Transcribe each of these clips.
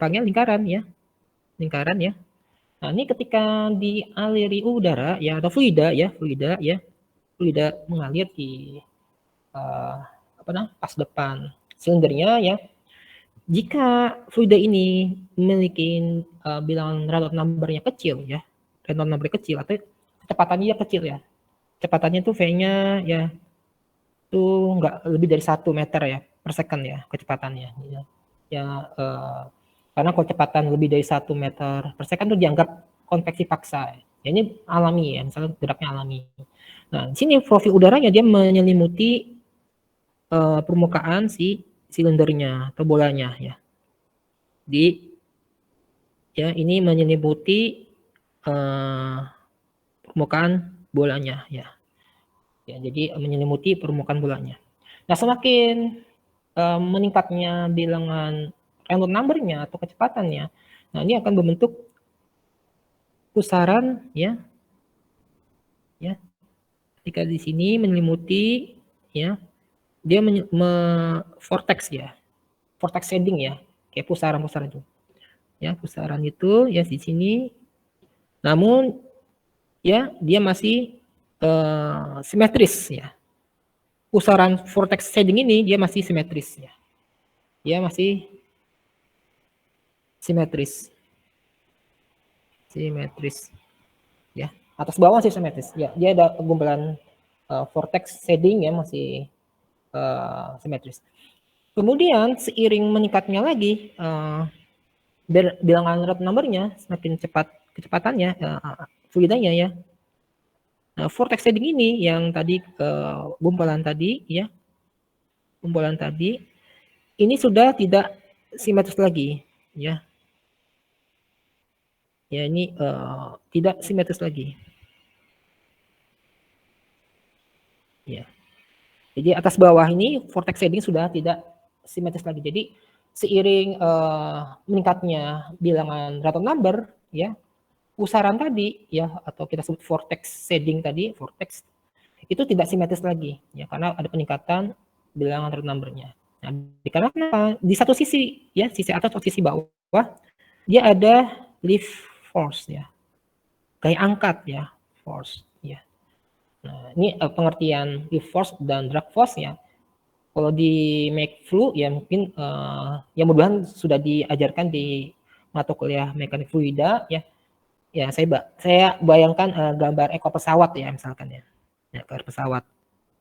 panggil lingkaran ya, lingkaran ya. Nah, ini ketika dialiri udara ya atau fluida mengalir di pas depan silindernya ya. Jika fluida ini memiliki bilangan Reynolds number-nya kecil ya, Reynolds number kecil atau kecepatannya kecil ya. Kecepatannya tuh V-nya ya tuh nggak lebih dari 1 meter ya per second ya kecepatannya. Ya karena kalau kecepatan lebih dari 1 meter per second tuh dianggap konveksi paksa. Ya, ini alami ya, misalnya geraknya alami. Nah, di sini profil udaranya dia menyelimuti permukaan si silindernya atau bolanya ya. Ya ini menyelimuti permukaan bolanya ya. Ya, jadi menyelimuti permukaan bolanya. Nah, semakin meningkatnya bilangan Reynolds number-nya atau kecepatannya, nah ini akan membentuk pusaran ya. Ya. Ketika di sini menyelimuti ya, dia vortex ya. Vortex shading ya, kayak pusaran-pusaran itu. Ya, pusaran itu ya di sini. Namun ya dia masih simetris ya. Pusaran vortex shading ini dia masih simetris ya. Dia masih simetris. Simetris. Ya, atas bawah masih simetris. Ya, dia ada gumpalan vortex shading ya masih simetris. Kemudian seiring meningkatnya lagi bilangan Reynolds number-nya semakin cepat kecepatannya fluidanya ya. Nah, vortex shading ini yang tadi gumpalan tadi ya. Gumpalan tadi ini sudah tidak simetris lagi ya. Ya ini tidak simetris lagi. Ya. Jadi atas bawah ini vortex shading sudah tidak simetris lagi. Jadi seiring meningkatnya bilangan Reynolds number ya, pusaran tadi ya atau kita sebut vortex shading tadi, vortex itu tidak simetris lagi ya karena ada peningkatan bilangan Reynolds number-nya. Nah, karena di satu sisi ya, sisi atas atau sisi bawah dia ada lift force ya. Gaya angkat ya, force ya. Nah, ini pengertian lift force dan drag force ya. Kalau di make flu ya mungkin ya mudah-mudahan sudah diajarkan di mata kuliah mekanik fluida ya. Ya saya bayangkan gambar ekor pesawat ya misalkan ya. Ya, ekor pesawat.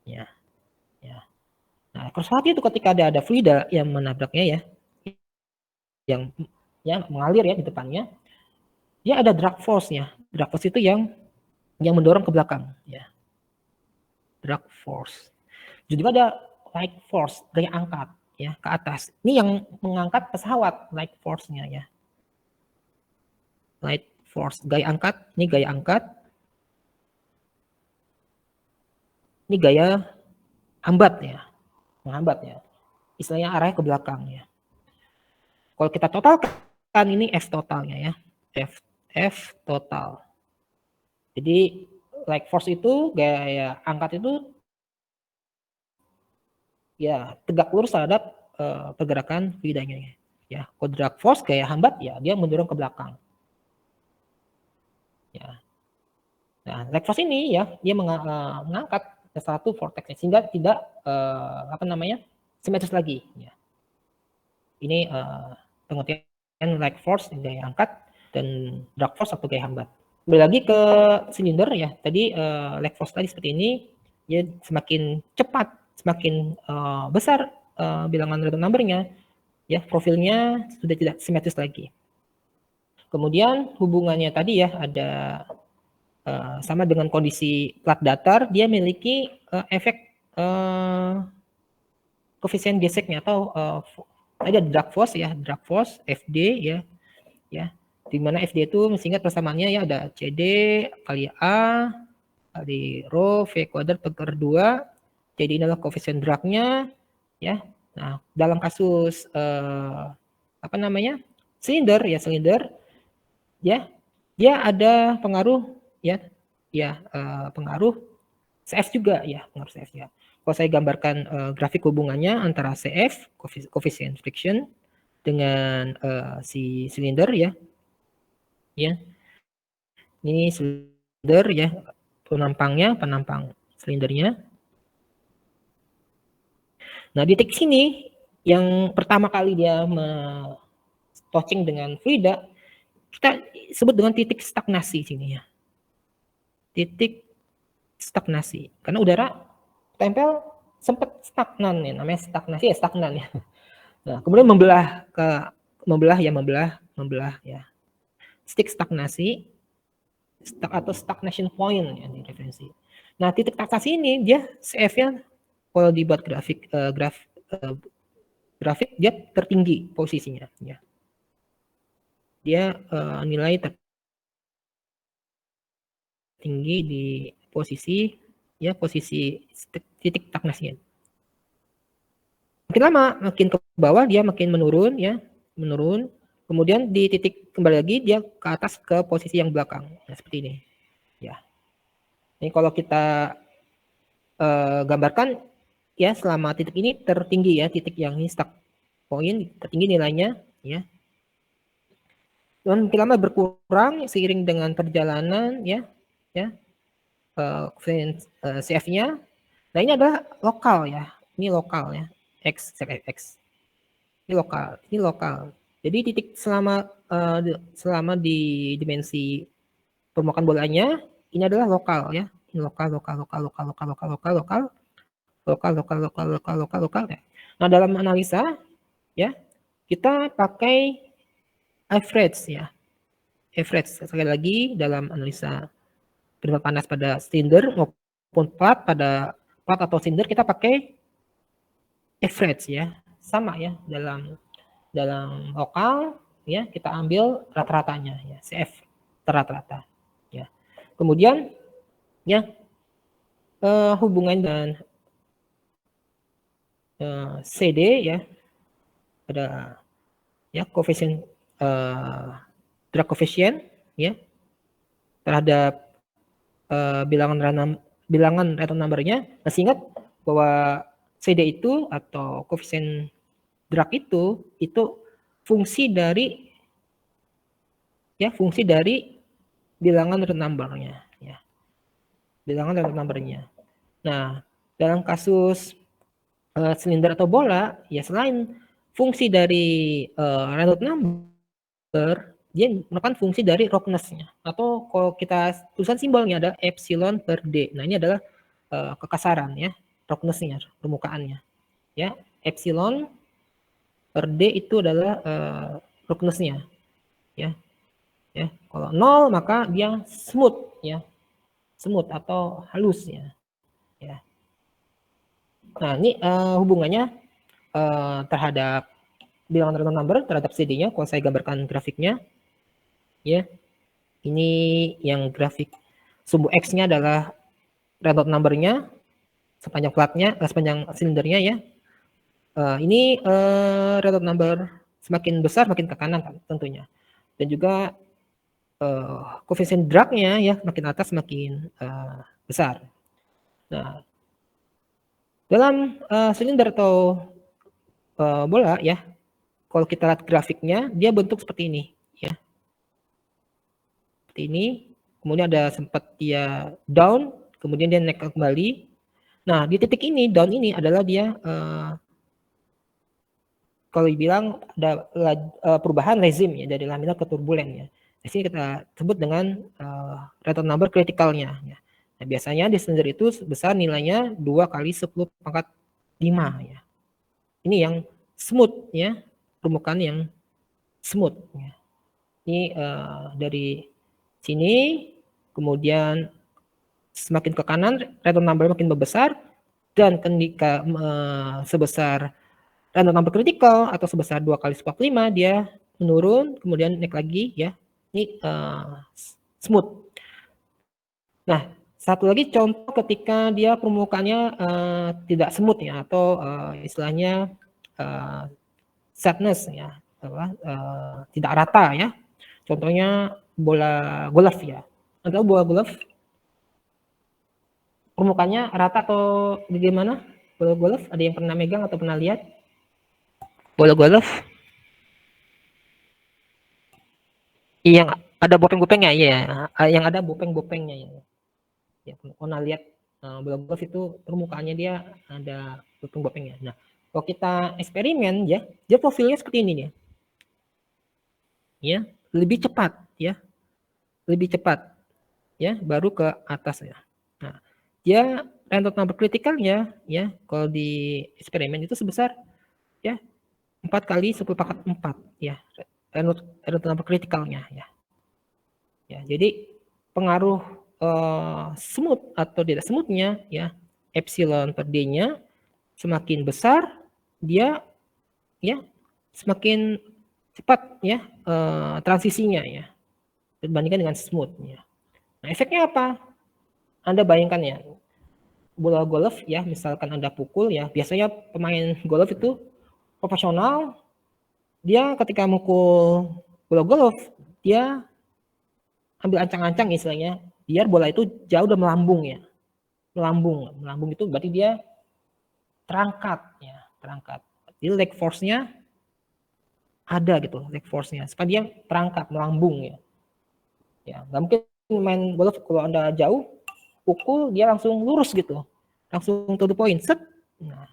Ya. Ya. Nah, ekor pesawat itu ketika ada fluida yang menabraknya ya, yang ya mengalir ya di depannya, dia ada drag force-nya. Drag force itu yang mendorong ke belakang ya. Drag force. Jadi ada light force, gaya angkat ya ke atas. Ini yang mengangkat pesawat, light force-nya ya. Light force, gaya angkat, ini gaya angkat. Ini gaya hambat ya. Menghambat ya. Istilahnya arahnya ke belakang ya. Kalau kita totalkan ini F totalnya ya. F total. Jadi light force itu gaya angkat itu ya tegak lurus terhadap pergerakan fluidanya ya. Kalau drag force gaya hambat ya dia mendorong ke belakang. Ya. Nah, light force ini ya dia mengangkat ke satu vortexnya sehingga tidak simetris lagi ya. Ini pengertian light force gaya angkat dan drag force atau gaya hambat. Kembali lagi ke silinder ya. Tadi light force tadi seperti ini ya semakin cepat, semakin besar bilangan Reynolds number-nya ya profilnya sudah tidak simetris lagi. Kemudian hubungannya tadi ya ada sama dengan kondisi plat datar, dia memiliki efek koefisien geseknya atau ada drag force ya, drag force FD ya, di mana FD itu masih ingat persamaannya ya ada CD kali A kali rho V kuadrat per 2, jadi ini adalah koefisien dragnya ya. Nah dalam kasus silinder ya dia ada pengaruh pengaruh CF juga ya, pengaruh CF ya. Kalau saya gambarkan grafik hubungannya antara CF koefisien friction dengan si silinder ya. Ini silinder ya, penampang silindernya. Nah, di titik sini yang pertama kali dia touching dengan fluida, kita sebut dengan titik stagnasi sini ya. Titik stagnasi. Karena udara tempel sempat stagnan ya, namanya stagnasi ya, stagnan ya. Nah, kemudian membelah ya. Titik stagnasi atau stagnation point ya di referensi. Nah, titik stagnasi ini dia CF-nya kalau dibuat grafik dia tertinggi posisinya ya. Dia nilai tertinggi di posisi titik stagnasinya. Makin lama, makin ke bawah dia makin menurun ya, menurun. Kemudian di titik kembali lagi dia ke atas ke posisi yang belakang. Nah, seperti ini. Ya. Ini kalau kita gambarkan ya selama titik ini tertinggi ya, titik yang ini stuck point tertinggi nilainya ya. Dan makin lama berkurang seiring dengan perjalanan ya CF-nya. Nah, ini adalah lokal ya. Ini lokal ya. X. Ini lokal. Jadi titik selama di dimensi permukaan bolanya ini adalah lokal ya. Ini lokal ya. Nah, dalam analisa ya kita pakai average ya. Average sekali lagi dalam analisa penyebab panas pada silinder maupun plat atau silinder kita pakai average ya. Sama ya dalam lokal ya kita ambil rata-ratanya ya, CF rata-rata ya. Kemudian ya hubungan dengan CD ya, ada ya koefisien drag koefisien ya terhadap bilangan random numbernya. Masih ingat bahwa CD itu atau koefisien drag itu fungsi dari bilangan random numbernya ya. Bilangan random numbernya. Nah, dalam kasus silinder atau bola ya selain fungsi dari random number, dia merupakan fungsi dari roughness-nya atau kalau kita tulisan simbolnya ada epsilon per d. Nah, ini adalah kekasaran ya, roughness-nya, permukaannya. Ya, epsilon per d itu adalah roughness-nya. Ya. Kalau 0 maka dia smooth ya. Smooth atau halus ya. Nah, ini hubungannya terhadap bilangan random number terhadap CD-nya. Kalau saya gambarkan grafiknya, ya, ini yang grafik sumbu X-nya adalah random number-nya sepanjang platnya, sepanjang silindernya ya. Ini random number semakin besar makin ke kanan kan, tentunya. Dan juga koefisien drag-nya ya makin atas makin besar. Nah, dalam silinder atau bola ya, kalau kita lihat grafiknya dia bentuk seperti ini ya. Seperti ini, kemudian ada sempat dia down, kemudian dia naik kembali. Nah, di titik ini down ini adalah dia kalau dibilang ada perubahan rezim ya dari laminar ke turbulen ya. Di sini kita sebut dengan random number kritikalnya ya. Nah, biasanya di silinder itu besar nilainya 2 kali 10 pangkat 5 ya. Ini yang smooth ya, permukaan yang smooth ya. Ini dari sini kemudian semakin ke kanan random number makin membesar dan ketika sebesar random number kritikal atau sebesar 2 kali 10 5 dia menurun kemudian naik lagi ya. Ini smooth. Nah, satu lagi contoh ketika dia permukaannya tidak smooth ya atau istilahnya sadness ya, tidak rata ya. Contohnya bola golf ya. Atau bola golf permukaannya rata atau bagaimana? Bola golf ada yang pernah megang atau pernah lihat? Bola golf Yang ada bopeng-bopengnya, iya, yang ada bopeng-bopengnya ya. Ya, pernah lihat bola golf itu permukaannya dia ada bopeng-bopengnya. Nah, kalau kita eksperimen ya, dia profilnya seperti ini nih. Ya, lebih cepat ya. Lebih cepat ya, baru ke atas ya. Nah, dia random number kritikalnya ya, kalau di eksperimen itu sebesar ya 4 kali 10 pangkat 4 ya. Random number kritikalnya ya. Ya, jadi pengaruh smooth atau tidak smoothnya ya, epsilon per D-nya semakin besar, dia ya semakin cepat ya transisinya ya dibandingkan dengan smooth ya. Nah, efeknya apa? Anda bayangkan ya, bola golf ya, misalkan Anda pukul ya, biasanya pemain golf itu profesional, dia ketika mukul bola golf, dia ambil ancang-ancang istilahnya, biar bola itu jauh dan melambung ya. Melambung itu berarti dia terangkat ya, terangkat. Jadi leg force-nya ada gitu, leg force-nya supaya dia terangkat, melambung ya. Ya, nggak mungkin main golf kalau Anda jauh pukul dia langsung lurus gitu. Langsung to the point, set. Nah,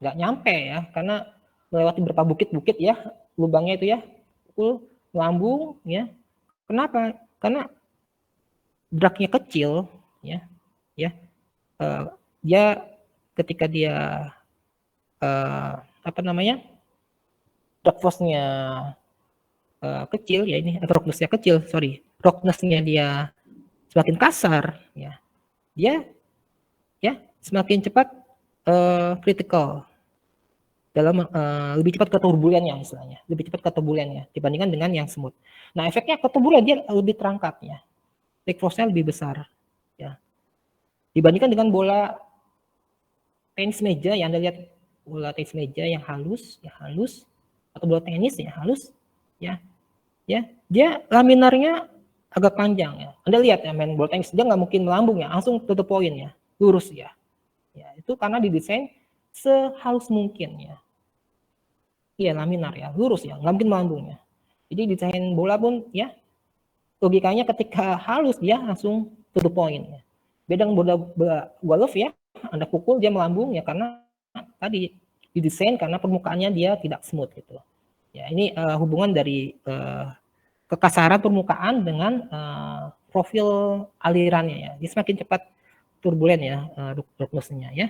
nggak nyampe ya, karena melewati beberapa bukit-bukit ya, lubangnya itu ya, pukul melambung ya. Kenapa? Karena dragnya kecil ya, ya. Dia ketika dia apa namanya? Drag force-nya kecil ya ini, atau roughness-nya kecil, sorry. Roughness-nya dia semakin kasar ya. Dia ya semakin cepat critical dalam lebih cepat ke turbulennya istilahnya, lebih cepat ke turbulennya dibandingkan dengan yang smooth. Nah, efeknya ke turbulen dia lebih terangkat ya, take force-nya lebih besar ya, dibandingkan dengan bola tenis meja yang Anda lihat, bola tenis meja yang halus, ya halus, atau bola tenis ya halus, ya, ya, dia laminarnya agak panjang ya. Anda lihat ya main bola tenis dia nggak mungkin melambung ya, langsung to the point ya, lurus ya. Ya, itu karena didesain sehalus mungkin ya. Iya, laminar ya, lurus ya, nggak mungkin melambung ya. Jadi desain bola pun ya, logikanya ketika halus dia langsung to the point ya. Beda dengan bola golf ya, Anda pukul dia melambung ya karena tadi didesain karena permukaannya dia tidak smooth gitu. Ya, ini hubungan dari kekasaran permukaan dengan profil alirannya ya. Dia semakin cepat turbulen ya roughness-nya ya.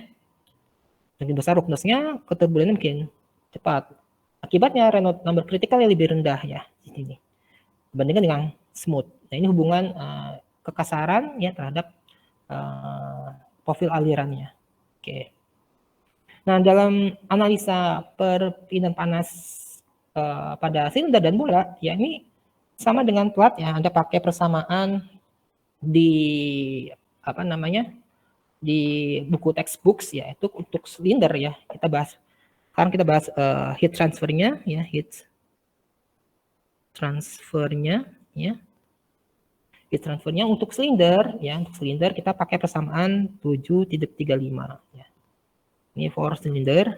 Semakin besar roughness-nya, keturbulennya makin cepat. Akibatnya Reynolds number kritikal lebih rendah ya di sini dibandingkan dengan smooth. Nah, ini hubungan kekasaran ya terhadap profil alirannya. Oke. Nah, dalam analisa perpindahan panas pada silinder dan bola, ya ini sama dengan plat ya. Anda pakai persamaan di apa namanya di buku textbooks ya, itu untuk silinder ya. Kita bahas sekarang kita bahas heat transfernya ya, heat transfernya ya. Heat transfernya untuk silinder ya, untuk silinder kita pakai persamaan 7.35 ya. Ini for silinder.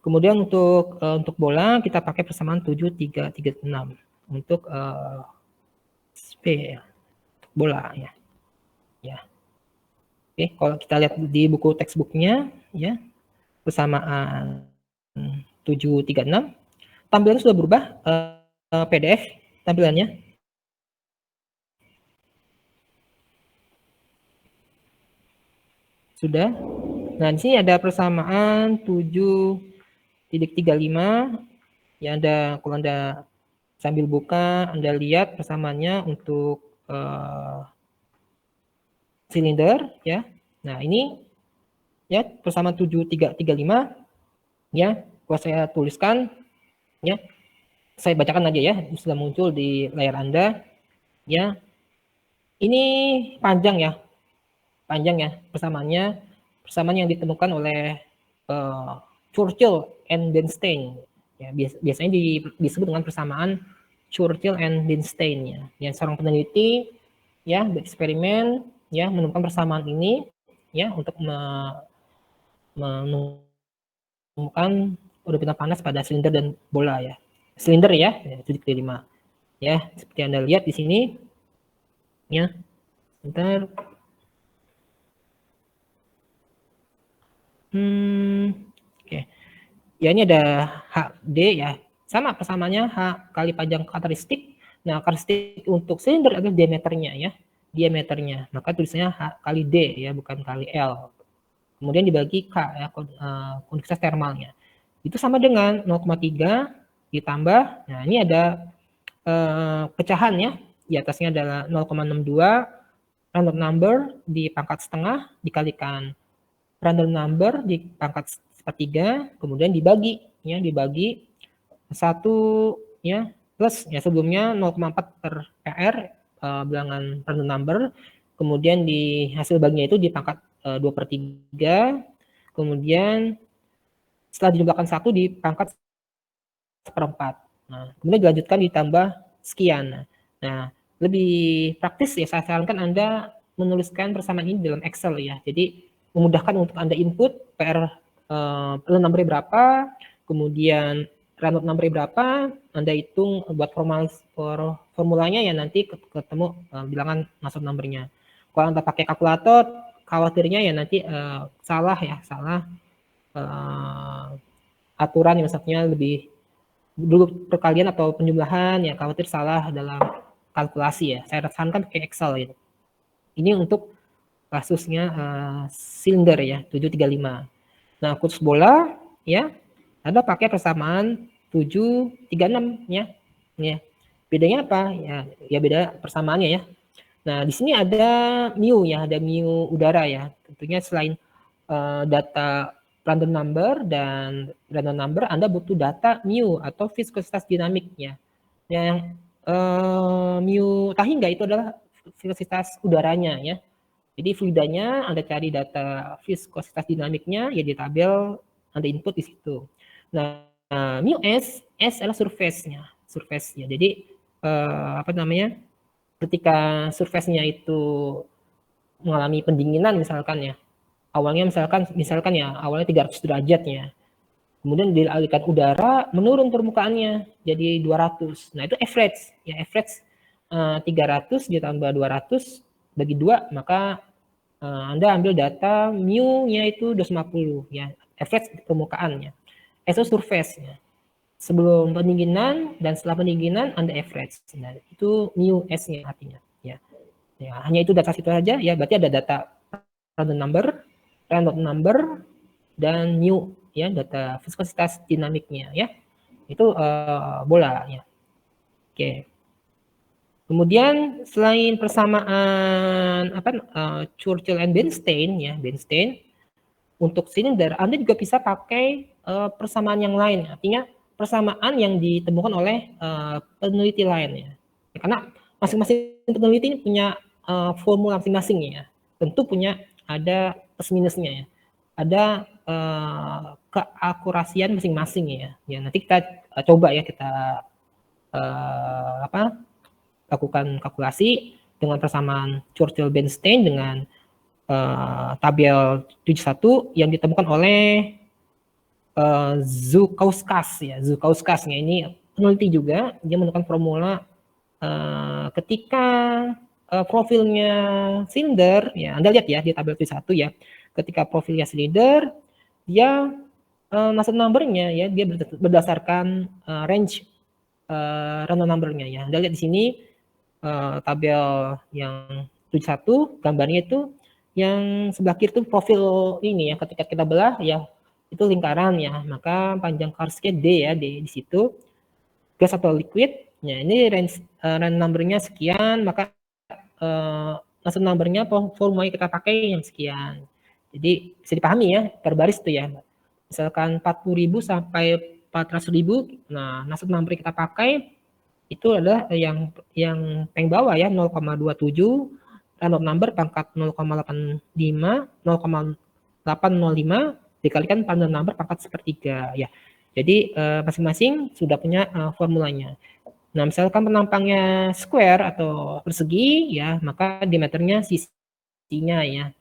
Kemudian untuk bola kita pakai persamaan 7.336 untuk P ya, bola ya. Ya. Oke, kalau kita lihat di buku textbooknya ya, persamaan 736, tampilannya sudah berubah PDF tampilannya. Sudah. Nah, di sini ada persamaan 7.35 ya, ada kalau Anda sambil buka Anda lihat persamaannya untuk silinder ya. Nah, ini ya persamaan 7.335 ya. Kalau saya tuliskan ya, saya bacakan aja ya, sudah muncul di layar Anda ya. Ini panjang ya, persamaannya, persamaan yang ditemukan oleh Churchill and Bernstein ya, biasanya disebut dengan persamaan Churchill and Bernstein ya. Yang seorang peneliti ya bereksperimen ya menemukan persamaan ini ya untuk menemukan udah bintang panas pada silinder dan bola ya. Silinder ya, 7/5. Ya, seperti Anda lihat di sini. Ya, bentar. Oke. Ya, ini ada HD ya. Sama persamaannya H kali panjang karakteristik. Nah, karakteristik untuk silinder adalah diameternya ya. Diameternya. Maka tulisannya H kali D ya, bukan kali L. Kemudian dibagi K ya, konduksivitas termalnya. Itu sama dengan 0,3 ditambah, nah ini ada pecahan ya. Di atasnya adalah 0,62 random number di pangkat setengah dikalikan random number di pangkat sepertiga, kemudian dibagi ya, dibagi 1 ya, plus ya sebelumnya 0,4 per PR bilangan random number, kemudian di hasil baginya itu di pangkat 2/3, kemudian setelah dijumlahkan 1 di pangkat 1/4. Nah, kemudian dilanjutkan ditambah sekian. Nah, lebih praktis ya saya sarankan Anda menuliskan persamaan ini dalam Excel ya. Jadi memudahkan untuk Anda input PR number berapa, kemudian random number berapa, Anda hitung buat formulanya ya nanti ketemu bilangan masuk numbernya. Kalau Anda pakai kalkulator, khawatirnya ya nanti salah aturan yang maksudnya lebih dulu perkalian atau penjumlahan ya khawatir salah dalam kalkulasi ya. Saya sarankan pakai Excel gitu. Ini untuk kasusnya silinder ya 735. Nah, khusus bola ya ada pakai persamaan 736 ya. Ya. Bedanya apa? Ya beda persamaannya ya. Nah, di sini ada mu ya, ada mu udara ya. Tentunya selain data random number dan random number, Anda butuh data mu atau viskositas dinamiknya. Yang mu Tahingga itu adalah viskositas udaranya ya. Jadi fluidanya Anda cari data viskositas dinamiknya ya di tabel Anda input di situ. Nah, mu S adalah surface-nya, surface-nya. Jadi apa namanya? Ketika surface-nya itu mengalami pendinginan misalkan ya, awalnya misalkan ya awalnya 300 derajat ya, kemudian dialirkan udara menurun permukaannya jadi 200. Nah itu average ya, average 300 ditambah 200 bagi 2, maka Anda ambil data mu-nya itu 250 ya, average permukaannya. Itu surface ya. Sebelum pendinginan dan setelah pendinginan Anda average. Nah, itu mu S-nya artinya ya. Ya, hanya itu data situ saja ya, berarti ada data random number dan mu ya, data viskositas dinamiknya ya. Itu bola ya. Oke. Kemudian selain persamaan Churchill and Bernstein ya, Bernstein untuk silinder Anda juga bisa pakai persamaan yang lain. Artinya persamaan yang ditemukan oleh peneliti lain ya. Karena masing-masing peneliti ini punya formula masing-masing ya. Tentu punya ada plus minusnya ya. Ada keakurasian masing-masing ya. Ya nanti kita coba ya kita lakukan kalkulasi dengan persamaan Churchill-Bernstein dengan tabel 71 yang ditemukan oleh Zhukauskas ya. Zhukauskas-nya ini peneliti juga, dia menemukan formula ketika profilnya silinder ya, Anda lihat ya di tabel 71 ya. Ketika profilnya silinder, dia masuk numbernya ya, dia berdasarkan range random numbernya ya. Anda lihat di sini tabel yang 71 gambarnya itu yang sebelah kiri itu profil ini ya, ketika kita belah ya itu lingkaran ya, maka panjang garisnya D ya, D di situ. Gas atau liquid, ya ini range random numbernya sekian, maka masuk numbernya formula yang kita pakai yang sekian. Jadi bisa dipahami ya, per baris tuh ya. Misalkan 40.000 sampai 400.000, nah masuk number yang kita pakai itu adalah yang paling bawah ya, 0,27 random number pangkat 0,85 0,805 dikalikan random number pangkat sepertiga ya. Jadi masing-masing sudah punya formulanya. Nah, misalkan penampangnya square atau persegi ya, maka diameternya sisinya ya.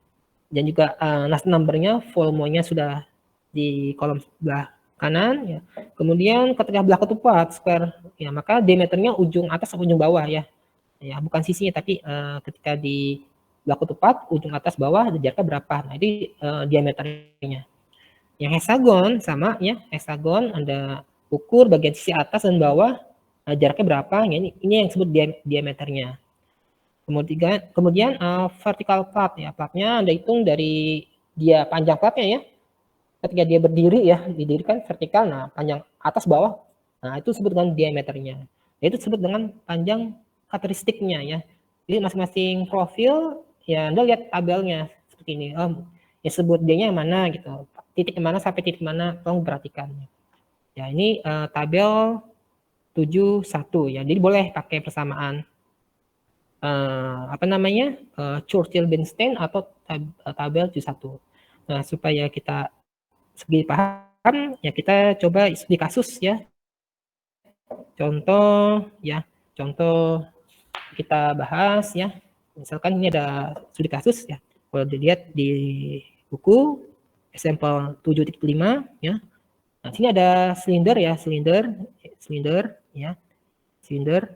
Dan juga numbernya volumenya sudah di kolom sebelah kanan ya. Kemudian ketika belah ketupat square ya, maka diameternya ujung atas atau ujung bawah ya. Ya, bukan sisinya tapi ketika di belah ketupat ujung atas bawah jaraknya berapa. Nah, itu diameternya. Yang hexagon sama ya, hexagon ada ukur bagian sisi atas dan bawah jaraknya berapa. Ya, ini yang disebut diameternya. Kemudian vertical plat ya, platnya Anda hitung dari dia panjang platnya ya. Ketika dia berdiri ya, didirikan vertikal, nah panjang atas bawah, nah itu disebut dengan diameternya. Itu disebut dengan panjang karakteristiknya ya. Jadi masing-masing profil ya Anda lihat tabelnya seperti ini. Ya sebut dia-nya yang mana gitu. Titik mana sampai titik mana, tolong perhatikan. Ya ini tabel 71 ya. Jadi boleh pakai persamaan apa namanya? Churchill-Bernstein atau tabel 71. Nah, supaya kita segi paham ya kita coba studi kasus ya. Contoh ya, contoh kita bahas ya. Misalkan ini ada studi kasus ya. Kalau dilihat di buku sampel 7.5 ya. Nah, sini ada silinder ya, silinder ya. Silinder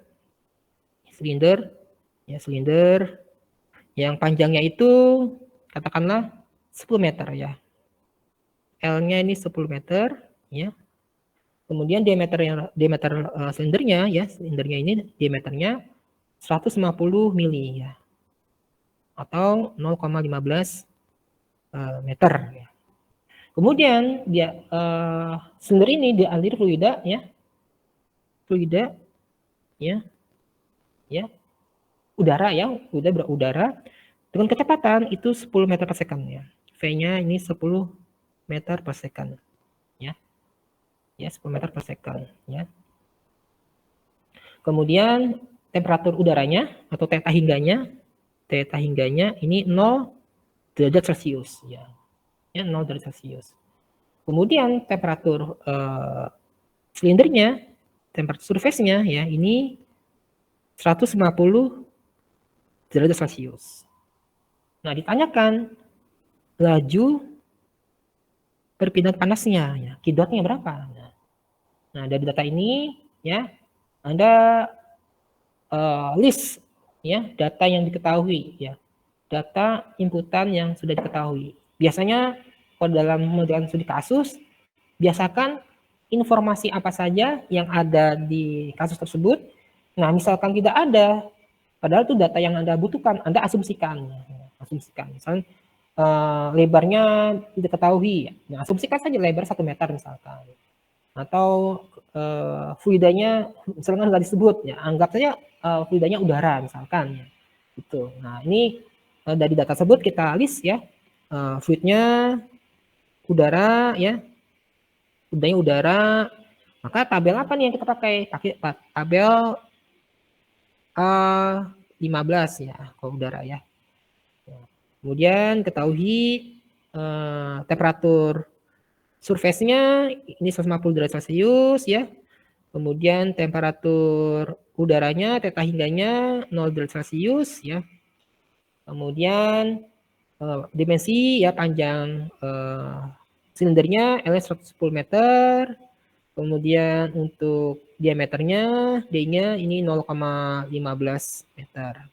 ya, silinder yang panjangnya itu katakanlah 10 meter ya. L-nya ini 10 meter ya. Kemudian diameter silindernya ya, silindernya ini diameternya 150 mili ya. Atau 0,15 meter ya. Kemudian dia silinder ini dialiri fluida ya. Fluida ya. Ya. Udara ya, udara dengan kecepatan itu 10 meter per second ya. V-nya ini 10 meter per second ya. Ya, 10 meter per second ya. Kemudian temperatur udaranya atau theta hingganya ini 0 derajat Celcius ya. Ya, 0 derajat Celcius. Kemudian temperatur silindernya, temperatur surface-nya ya, ini 150 derajat Celcius. Nah, ditanyakan laju perpindahan panasnya ya, Q-dotnya berapa? Nah, dari data ini ya, Anda list ya data yang diketahui ya, data inputan yang sudah diketahui. Biasanya kalau dalam mengerjakan studi kasus, biasakan informasi apa saja yang ada di kasus tersebut. Nah, misalkan tidak ada, padahal itu data yang Anda butuhkan, Anda asumsikan. Misalnya lebarnya tidak ketahui, nah asumsikan saja lebar 1 meter misalkan. Atau fluidanya misalkan nggak disebut ya, anggap saja fluidanya udara misalkan. Gitu. Nah, ini dari data tersebut kita list ya, fluidnya udara ya, fluidnya udara. Maka tabel apa nih yang kita pakai? Pakai tabel 15 ya, kalau udara ya. Kemudian ketahui temperatur surface-nya ini 150 derajat Celcius ya. Kemudian temperatur udaranya, theta hingganya 0 derajat Celcius ya. Kemudian dimensi ya panjang silindernya L 110 meter. Kemudian untuk diameternya D-nya ini 0,15 meter.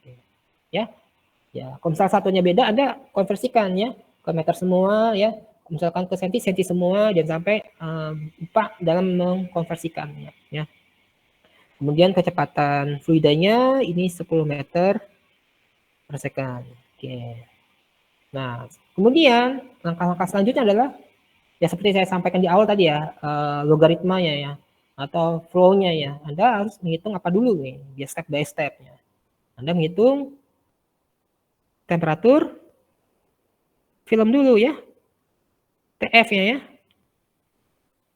Ya. Ya, kalau misal satunya beda Anda konversikan ya ke meter semua ya. Misalkan ke senti semua dan sampai lupa dalam mengkonversikannya ya. Kemudian kecepatan fluidanya ini 10 meter per second. Oke. Nah, kemudian langkah-langkah selanjutnya adalah ya seperti saya sampaikan di awal tadi ya, logaritmanya ya atau flow-nya ya. Anda harus menghitung apa dulu nih, dia step by step-nya. Anda menghitung temperatur film dulu ya. TF-nya ya.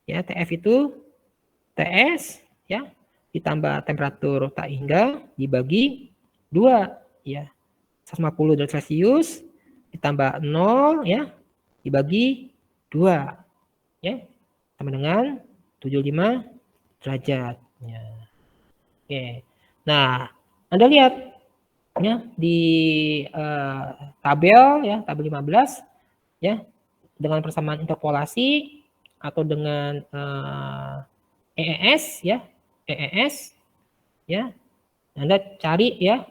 Ya, TF itu TS ya ditambah temperatur tak hingga dibagi 2 ya. 150 derajat Celcius ditambah 0 ya dibagi 2 ya sama dengan 75 derajat ya. Oke. Nah, Anda lihat ya di tabel ya, tabel 15 ya dengan persamaan interpolasi atau dengan EES ya, EES ya. Anda cari ya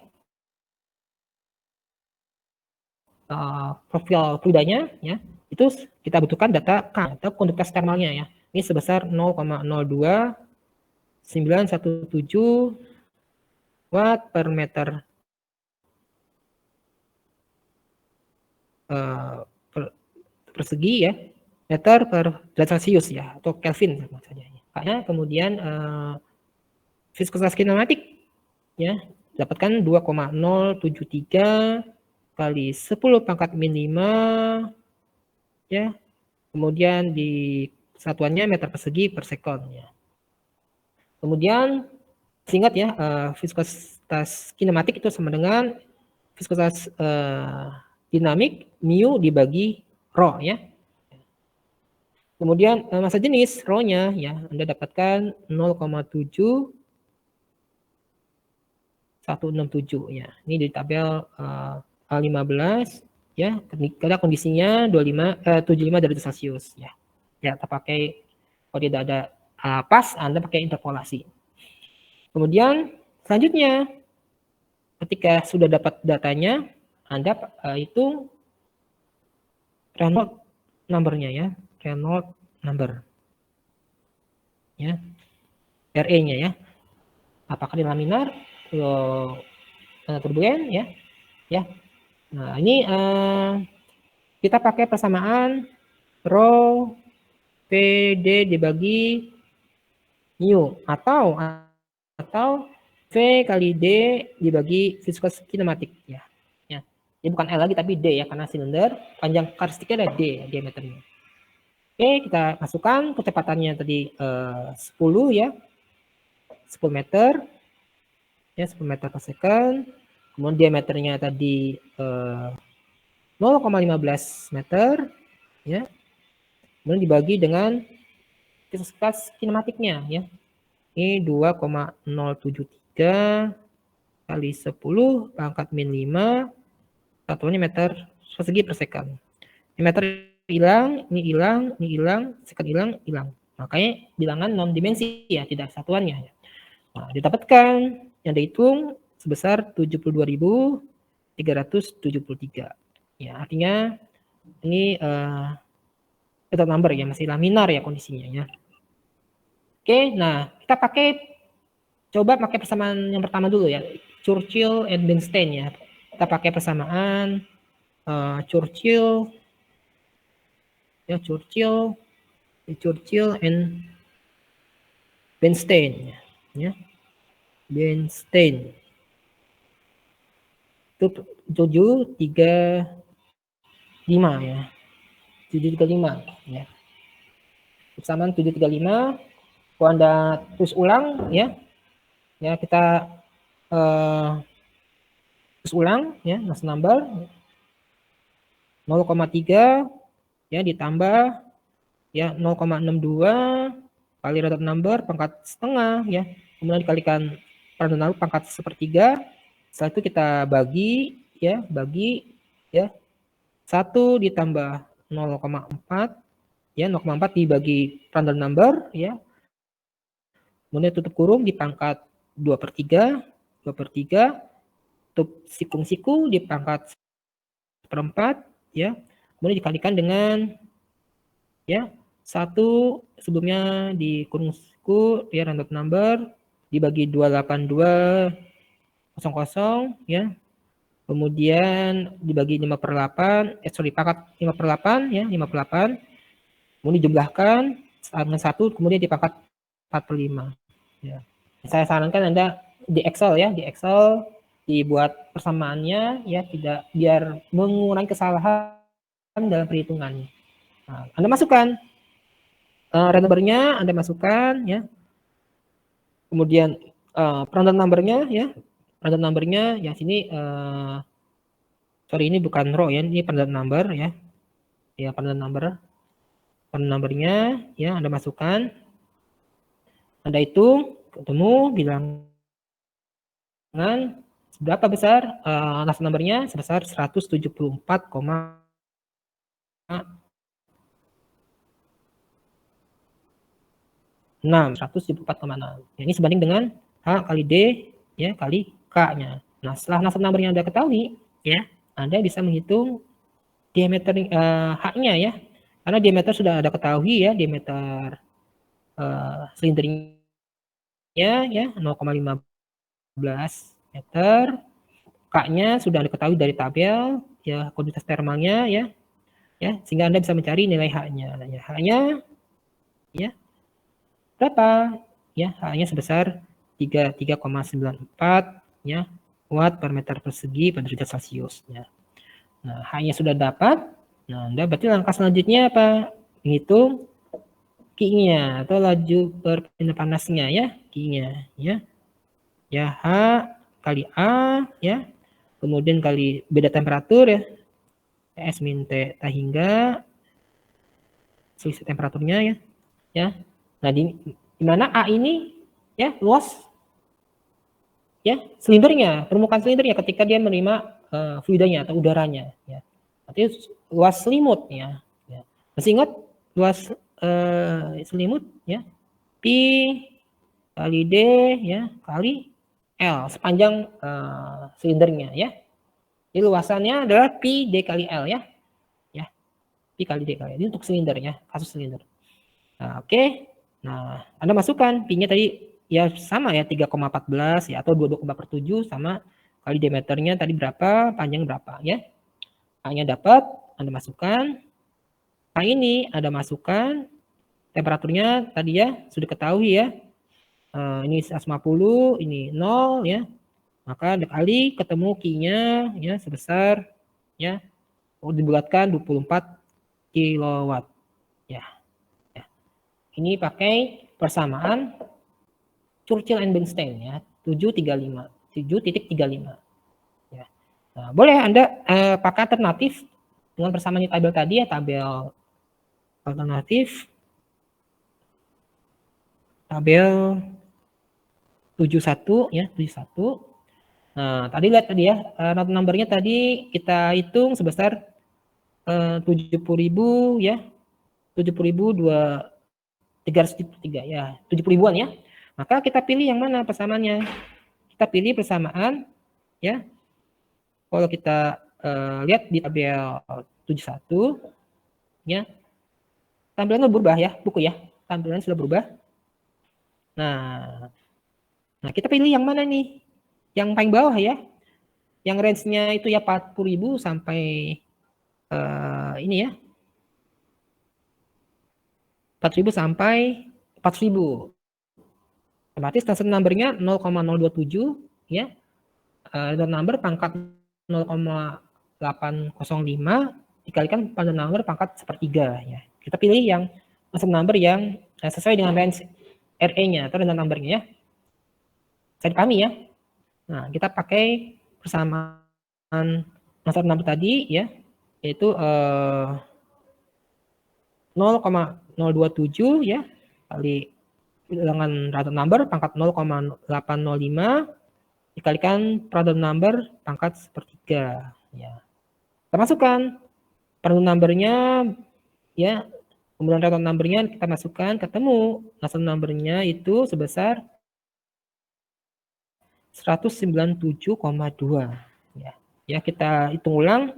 profil fluidanya ya. Itu kita butuhkan data K atau konduktivitas termalnya ya. Ini sebesar 0,02917 watt per meter persegi ya, meter per derajat Celcius ya, atau Kelvin maksudnya. Makanya kemudian viskositas kinematik ya dapatkan 2,073 kali 10 pangkat min 5 ya. Kemudian di satuannya meter persegi per sekon ya. Kemudian ingat ya, viskositas kinematik itu sama dengan viskositas dinamik mu dibagi rho ya. Kemudian massa jenis rho-nya ya Anda dapatkan 0,7167 ya. Ini di tabel A15 ya. Karena kondisinya 75 derajat Celcius ya. Ya, kita pakai kalau tidak ada pas Anda pakai interpolasi. Kemudian selanjutnya ketika sudah dapat datanya Anda hitung Reynolds number-nya ya. Reynolds number ya, RE-nya ya, apakah di laminar turbulen ya. Nah ini kita pakai persamaan rho PD dibagi mu atau V kali D dibagi viskositas kinematik ya. Ini bukan L lagi tapi D ya, karena silinder panjang karakteristiknya ada D diameternya. Oke, kita masukkan kecepatannya tadi 10 ya. 10 meter. Ya, 10 meter per second. Kemudian diameternya tadi 0,15 meter ya. Kemudian dibagi dengan viskositas kinematiknya ya. Ini 2,073 kali 10 pangkat min 5. Satuannya meter persegi per second. Ini meter hilang, ini hilang, second hilang. Makanya bilangan non dimensi ya, tidak satuannya ya. Nah, didapatkan yang dihitung sebesar 72.373. Ya, artinya ini total number ya, masih laminar ya kondisinya ya. Oke, nah kita coba pakai persamaan yang pertama dulu ya, Churchill and Bernstein ya. Kita pakai persamaan Churchill and Bernstein ya. Bernstein itu 735 ya. 735 ya. Persamaan 735 kalau Anda terus ulang ya. Ya, kita terus ulang ya, mass number 0,3 ya ditambah ya 0,62 kali random number pangkat setengah ya, kemudian dikalikan random number pangkat sepertiga. Setelah itu kita bagi ya 1 ditambah 0,4 ya, 0,4 dibagi random number ya, kemudian tutup kurung di pangkat 2/3 tutup siku di pangkat 1/4 ya, kemudian dikalikan dengan ya 1 sebelumnya di kurung siku ya random number dibagi 28200 ya, kemudian dibagi 5/8 pangkat 5/8 ya, 5/8, kemudian dijumlahkan dengan 1 kemudian dipangkat 4/5 ya. Saya sarankan Anda di Excel ya, dibuat persamaannya ya, tidak biar mengurangi kesalahan dalam perhitungan. Nah, Anda masukkan random number-nya, Anda masukkan ya. Kemudian random number-nya ya. Random number-nya yang sini sorry ini bukan row ya, ini random number ya. Ya, random number. Random number-nya ya Anda masukkan. Anda hitung ketemu bilangan berapa besar random number-nya sebesar 174,5 174,6. Ini sebanding dengan H kali D ya kali K-nya. Nah, setelah nasab numbernya Anda ketahui, ya, Anda bisa menghitung diameter H-nya ya. Karena diameter sudah Anda ketahui ya, diameter silindernya ya 0,15 meter. K-nya sudah Anda ketahui dari tabel ya, kondusivitas termalnya ya. Ya, sehingga Anda bisa mencari nilai H-nya. Nah, ya, H-nya ya berapa? Ya, H-nya sebesar 33,94 ya watt per meter persegi per derajat Celcius ya. Nah, H-nya sudah dapat. Nah, Anda berarti langkah selanjutnya apa? Menghitung Q-nya atau laju perpindahan panasnya ya, Q-nya ya. Ya, H kali A ya. Kemudian kali beda temperatur ya. S min T hingga selisih temperaturnya ya. Ya. Nah, di mana A ini ya luas ya silindernya, permukaan silindernya ketika dia menerima fluidanya atau udaranya ya. Artinya luas selimut ya. Ya. Masih ingat luas selimut ya? Pi kali D ya kali L sepanjang silindernya ya. Jadi luasannya adalah pi D kali L ya. Ya. Pi kali D kali L. Ini untuk silinder ya, kasus silinder. Nah, oke. Nah, Anda masukkan pi-nya tadi ya sama ya 3,14 ya atau 22,7 sama kali diameternya tadi berapa, panjang berapa ya. A-nya dapat, Anda masukkan. Nah, ini Anda masukkan temperaturnya tadi ya sudah ketahui ya. Ini 150, ini 0 ya. Maka dikali ketemu Q-nya ya sebesar ya dibulatkan 24 kilowatt ya. Ya. Ini pakai persamaan Churchill and Bernstein ya 7,35 ya. Nah, boleh Anda pakai alternatif dengan persamaan tabel tadi ya, tabel alternatif tabel 71 ya 71. Nah, tadi lihat tadi ya, not numbernya tadi kita hitung sebesar 70.000 ya, 70.373 ya, 70.000-an ya. Maka kita pilih yang mana persamaannya? Kita pilih persamaan ya. Kalau kita lihat di tabel 71 ya, tampilannya berubah ya, buku ya, tampilannya sudah berubah. Nah, kita pilih yang mana nih? Yang paling bawah ya, yang range-nya itu ya 40.000 sampai ini ya 4.000 sampai 4.000. Otomatis nasab numbernya 0,027 ya. Random number pangkat 0,805 dikalikan random number pangkat sepertiga ya. Kita pilih yang nasab number yang sesuai dengan range RE-nya atau random number-nya ya. Saya dipahami ya. Nah, kita pakai persamaan nasab number tadi ya, yaitu 0,027 ya kali dengan random number pangkat 0,805 dikalikan random number pangkat sepertiga ya. Kita masukkan random numbernya ya, kemudian random numbernya kita masukkan, ketemu random numbernya itu sebesar 197,2 ya. Ya, kita hitung ulang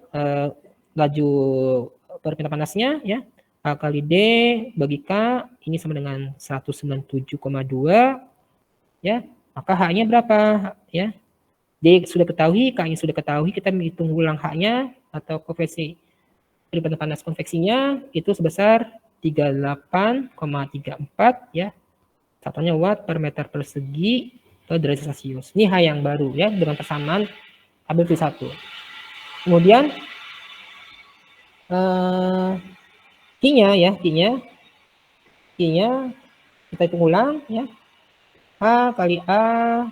laju perpindahan panasnya ya. A kali D bagi K ini sama dengan 197,2 ya. Maka H-nya berapa ya? D sudah ketahui, K-nya sudah ketahui, kita menghitung ulang H-nya atau koefisien perpindahan panas konveksinya itu sebesar 38,34 ya. Satunya watt per meter persegi per derajat Celcius. Ini H yang baru ya dengan persamaan tabel Q1. Kemudian Q-nya ya, Q-nya kita hitung ulang ya. H kali A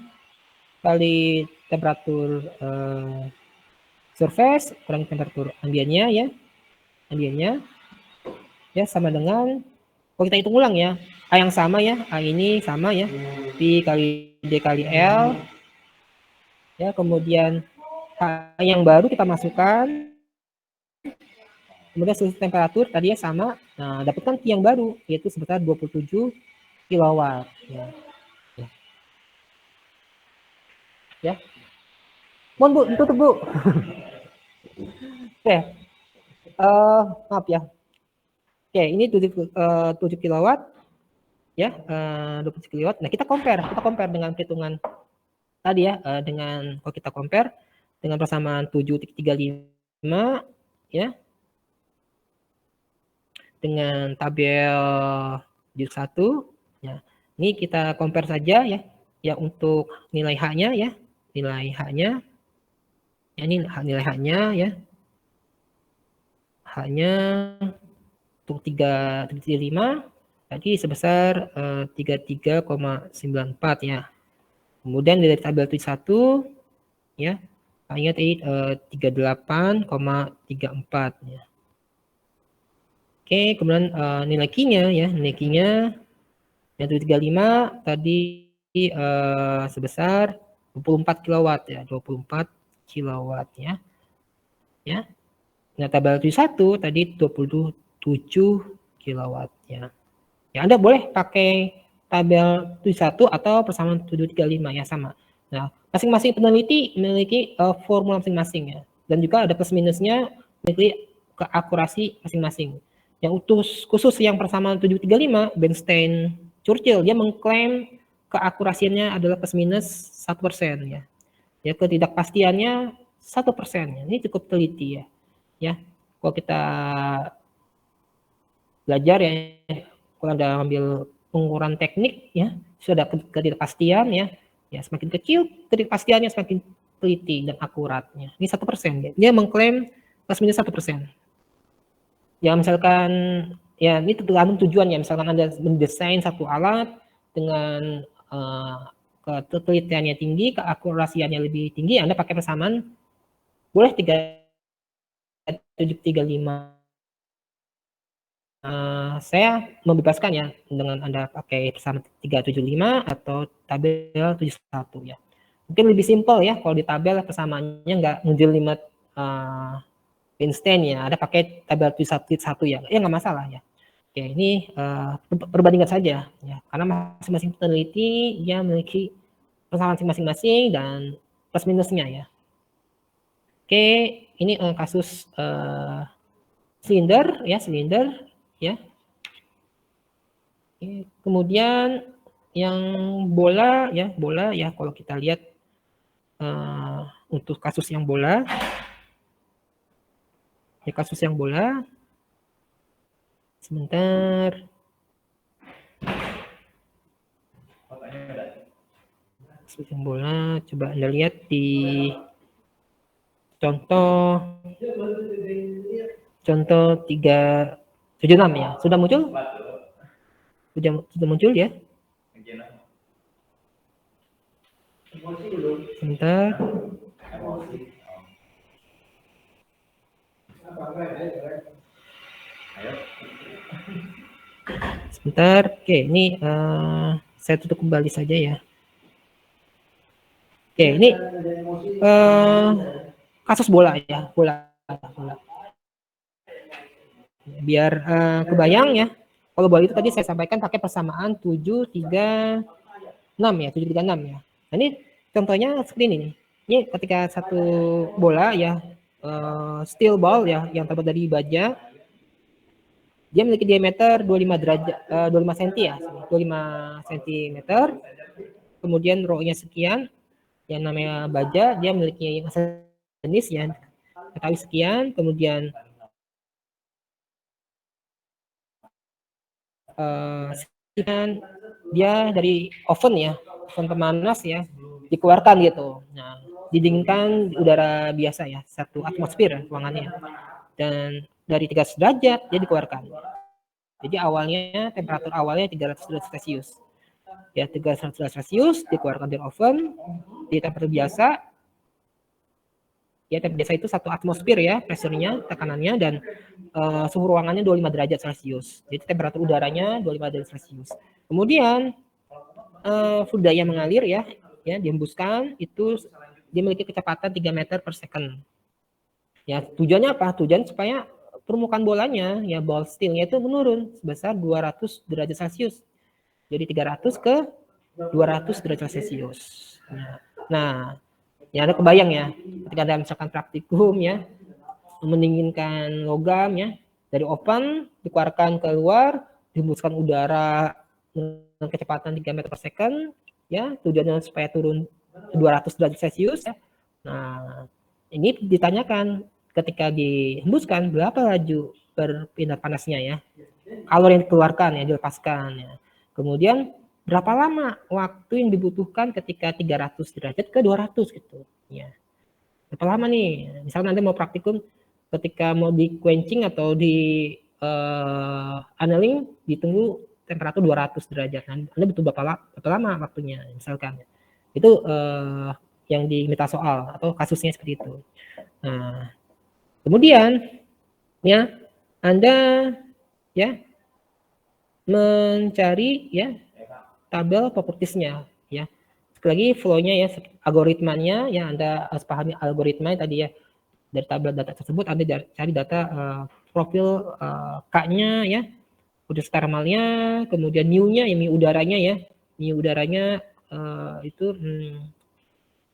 kali temperatur surface kurang temperatur ambiennya ya. Ambiennya ya sama dengan, kalau kita hitung ulang ya, A yang sama ya, A ini sama ya, Pi kali D kali L ya, kemudian H yang baru kita masukkan, kemudian selisih temperatur tadinya sama, nah dapatkan Q yang baru yaitu sebesar 27,2 kilowatt ya. Ya. Ya. Mohon Bu, tutup Bu. Oke. Maaf ya. Oke, ini 7 kilowatt ya, 27 kilowatt. Nah, kita compare dengan perhitungan tadi ya, dengan kalau kita compare dengan persamaan 7,35 ya, dengan tabel juz 1 ya. Ini kita compare saja ya. Ya untuk nilai H-nya ya. Nilai H-nya ya, ini nilai H-nya ya. H-nya untuk 3,5 tadi sebesar 33,94 ya. Kemudian dari tabel tulis 1 ya, hanya tadi 38,34 ya. Oke, kemudian nilai Q-nya ya, nilai Q-nya yang 35 tadi sebesar 24 kilowatt ya, 24 kilowatt ya. Ya. Nah, tabel tulis 1 tadi 27 kilowatt ya. Ya, Anda boleh pakai tabel 71 atau persamaan 735 ya, sama. Nah, masing-masing peneliti memiliki formula masing-masing ya. Dan juga ada plus minusnya, memiliki keakurasi masing-masing. Yang khusus yang persamaan 735, Bernstein Churchill, dia mengklaim keakurasiannya adalah plus minus 1% ya. Ya, ketidakpastiannya 1%. Ini cukup teliti ya. Ya, kalau kita belajar ya, kalau Anda ambil pengukuran teknik ya, sudah ketidakpastian ya, ya semakin kecil ketidakpastiannya semakin teliti dan akuratnya. Ini 1%. Dia mengklaim plus minus 1%. Ya misalkan ya ini tergantung tujuannya. Misalkan Anda mendesain satu alat dengan ketelitiannya tinggi, keakurasiannya lebih tinggi, Anda pakai persamaan boleh 3735. Saya membebaskan ya dengan Anda pakai persamaan 375 atau tabel 71 ya. Mungkin lebih simpel ya kalau di tabel persamaannya nggak ngejelimet Einstein ya, ada pakai tabel 71 ya, ya nggak masalah ya. Oke, ini perbandingan saja ya, karena masing-masing peneliti dia memiliki persamaan masing-masing dan plus minusnya ya. Oke, ini kasus silinder ya. Kemudian yang bola ya kalau kita lihat untuk kasus yang bola ya, sebentar. Kasus yang bola coba Anda lihat di contoh 376 ya. Sudah muncul ya. Sebentar. Sebentar. Oke, ini saya tutup kembali saja ya. Oke, ini kasus bola ya, bola. Biar kebayang ya. Kalau bola itu tadi saya sampaikan pakai persamaan 736 ya, 736 ya. Nah, ini contohnya seperti ini nih. Ini ketika satu bola ya, steel ball ya, yang terbuat dari baja, dia memiliki diameter 25 derajat, 25 cm ya, 25 cm. Kemudian rho-nya sekian, yang namanya baja, dia memiliki massa jenis ya, ketahui sekian. Kemudian dia dari oven ya, oven pemanas ya, dikeluarkan gitu. Nah, didinginkan udara biasa ya, 1 atmosfer ya, ruangannya. Dan dari 300 derajat dia dikeluarkan. Jadi awalnya temperatur awalnya 300 derajat Celcius. Ya, 300 derajat Celcius dikeluarkan dari oven di temperatur biasa. Ya, temperatur biasa itu 1 atmosfer ya, pressure-nya, tekanannya, dan suhu ruangannya 25 derajat Celcius. Jadi temperatur udaranya 25 derajat Celcius. Kemudian fluid yang mengalir ya dihembuskan, itu dia memiliki kecepatan 3 meter per second. Ya, tujuannya apa? Tujuan supaya permukaan bolanya ya, ball steelnya itu menurun sebesar 200 derajat Celcius. Jadi 300 ke 200 derajat Celcius. Nah, ya Anda kebayang ya, ketika Anda misalkan praktikum ya, mendinginkan logam ya, dari oven dikeluarkan keluar, dihembuskan udara dengan kecepatan 3 meter per second, ya, tujuannya supaya turun 200 derajat Celcius ya. Nah, ini ditanyakan ketika dihembuskan berapa laju perpindah panasnya ya, kalori yang dikeluarkan ya, dilepaskan ya. Kemudian berapa lama waktu yang dibutuhkan ketika 300 derajat ke 200 gitu ya. Berapa lama nih? Misalnya nanti mau praktikum ketika mau di quenching atau di annealing ditunggu temperatur 200 derajat. Nah, Anda butuh berapa lama waktunya misalkan. Itu yang diminta soal atau kasusnya seperti itu. Nah, kemudian ya Anda ya mencari ya tabel propertiesnya ya. Sekali lagi flow-nya ya, algoritmanya ya, Anda harus pahami algoritma tadi ya. Dari tabel data tersebut Anda cari data profil K-nya ya, kondisi termalnya, kemudian mu-nya ya, mu udaranya ya. Mu udaranya itu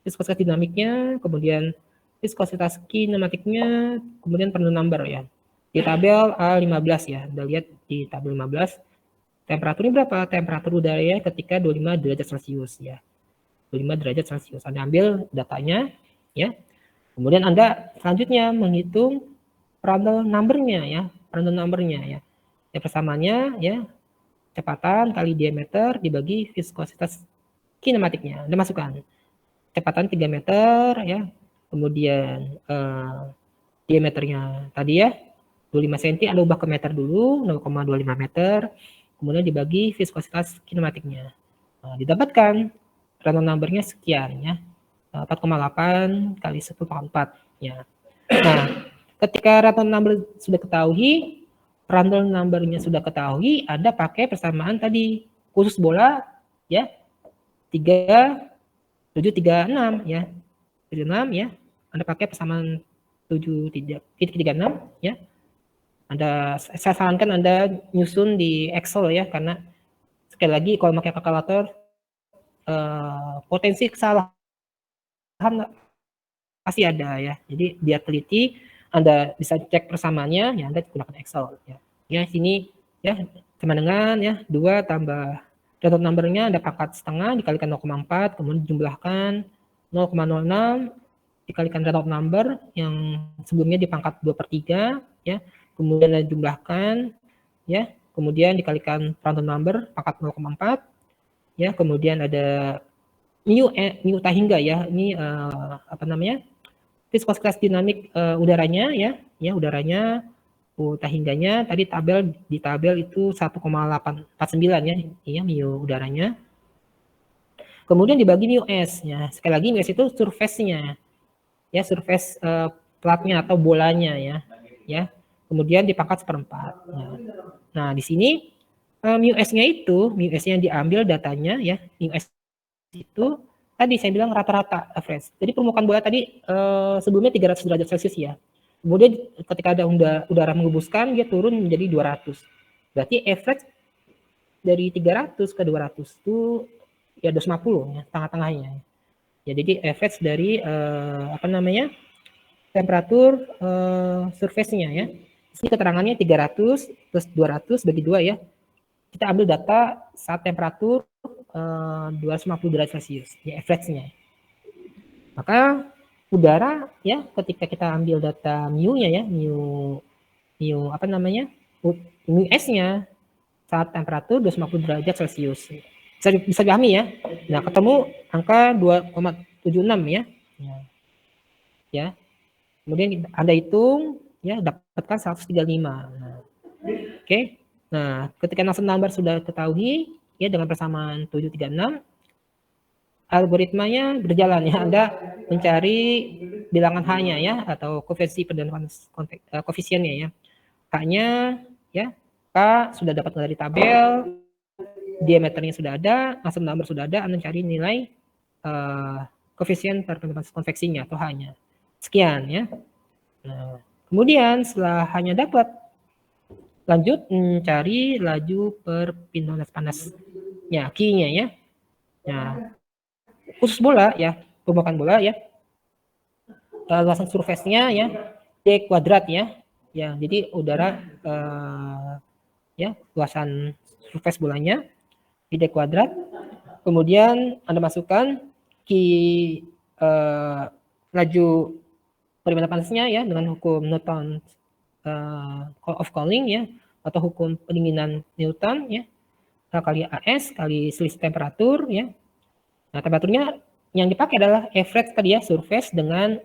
viskositas dinamiknya, kemudian viskositas kinematiknya, kemudian Prandtl number ya. Di tabel A15 ya, Anda lihat di tabel 15. Temperaturnya berapa? Temperatur udaranya ketika 25 derajat Celcius ya. 25 derajat Celcius. Anda ambil datanya ya. Kemudian Anda selanjutnya menghitung Prandtl number-nya ya. Prandtl number-nya ya. Yang persamanya ya, kecepatan kali diameter dibagi viskositas kinematiknya. Anda masukkan. Kecepatan 3 meter ya. Kemudian diameternya tadi ya 25 cm, Anda ubah ke meter dulu, 0,25 meter. Kemudian dibagi viskositas kinematiknya. Nah, didapatkan Prandtl number-nya sekian ya. 4,8 kali 10⁴ ya. Nah, ketika Prandtl number sudah ketahui, Prandtl number-nya sudah ketahui, Anda pakai persamaan tadi khusus bola ya 3736 ya. 76 ya. Anda pakai persamaan 7,36 ya. Saya sarankan Anda nyusun di Excel ya, karena sekali lagi kalau pakai kalkulator potensi kesalahan pasti ada ya. Jadi biar teliti, Anda bisa cek persamaannya ya, Anda gunakan Excel ya. Ya sini ya sama dengan ya 2 tambah Prandtl number-nya Anda pangkat setengah dikalikan 0,4, kemudian dijumlahkan 0,06 dikalikan Prandtl number yang sebelumnya dipangkat 2/3 ya. Kemudian Anda jumlahkan ya, kemudian dikalikan Prandtl number pangkat 0,4 ya, kemudian ada mu tahingga ya. Ini apa namanya? Viskositas dinamik udaranya ya, udaranya tahingganya tadi di tabel itu 1,849 ya, iya mu udaranya. Kemudian dibagi mu s ya. Sekali lagi mu s itu surface-nya. Ya, surface platnya atau bolanya ya. Ya. Kemudian dipangkat 1/4 ya. Nah, di sini mu s-nya itu, mu s-nya diambil datanya ya. Mu s itu tadi saya bilang rata-rata average. Jadi permukaan bola tadi sebelumnya 300 derajat Celcius ya. Kemudian ketika ada udara menghembuskan dia turun menjadi 200. Berarti average dari 300 ke 200 itu ya 250 ya, tengah-tengahnya. Ya jadi average dari apa namanya? Temperatur surface-nya ya. Ini keterangannya 300 plus 200 bagi 2 ya. Kita ambil data saat temperatur 250 derajat Celcius, ya average-nya. Maka udara ya ketika kita ambil data mu-nya ya, mu apa namanya? Mu S-nya saat temperatur 250 derajat Celcius. Bisa dipahami ya. Nah, ketemu angka 2,76 ya. Ya. Kemudian Anda hitung ya dapatkan 135. Nah, oke. Nah, ketika Prandtl number sudah ketahui ya dengan persamaan 736, algoritmanya berjalan ya. Anda mencari bilangan H-nya ya atau koefisiennya ya. K-nya ya, K sudah dapat dari tabel, diameternya sudah ada, Prandtl number sudah ada, Anda cari nilai koefisien perpindahan konveksinya atau H-nya. Sekian ya. Nah, kemudian setelah hanya dapat, lanjut mencari laju perpindahan panas ya key-nya ya. Nah, khusus bola ya, permukaan bola ya. Luasan surface-nya ya D kuadrat ya. Ya, jadi udara ya luasan surface bolanya di D kuadrat. Kemudian Anda masukkan key laju perimeter panasnya ya dengan hukum Newton of cooling ya atau hukum pendinginan Newton ya kali AS kali selisih temperatur ya. Nah, temperaturnya yang dipakai adalah average tadi ya surface dengan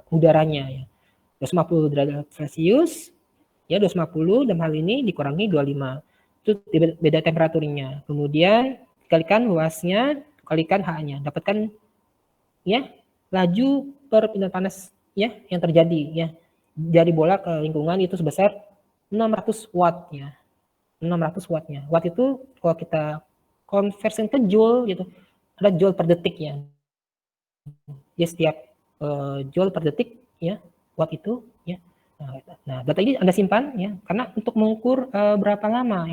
udaranya ya. 250 derajat Celcius ya 250 dalam hal ini dikurangi 25 itu beda temperaturnya. Kemudian kalikan luasnya kalikan H-nya dapatkan ya laju perpindahan panas ya yang terjadi ya dari bola ke lingkungan itu sebesar 600 watt ya. 600 wattnya. Watt itu kalau kita konversi ke joule gitu ada joule per detik ya. Jadi setiap joule per detik ya watt itu ya. Nah, data ini Anda simpan ya karena untuk mengukur berapa lama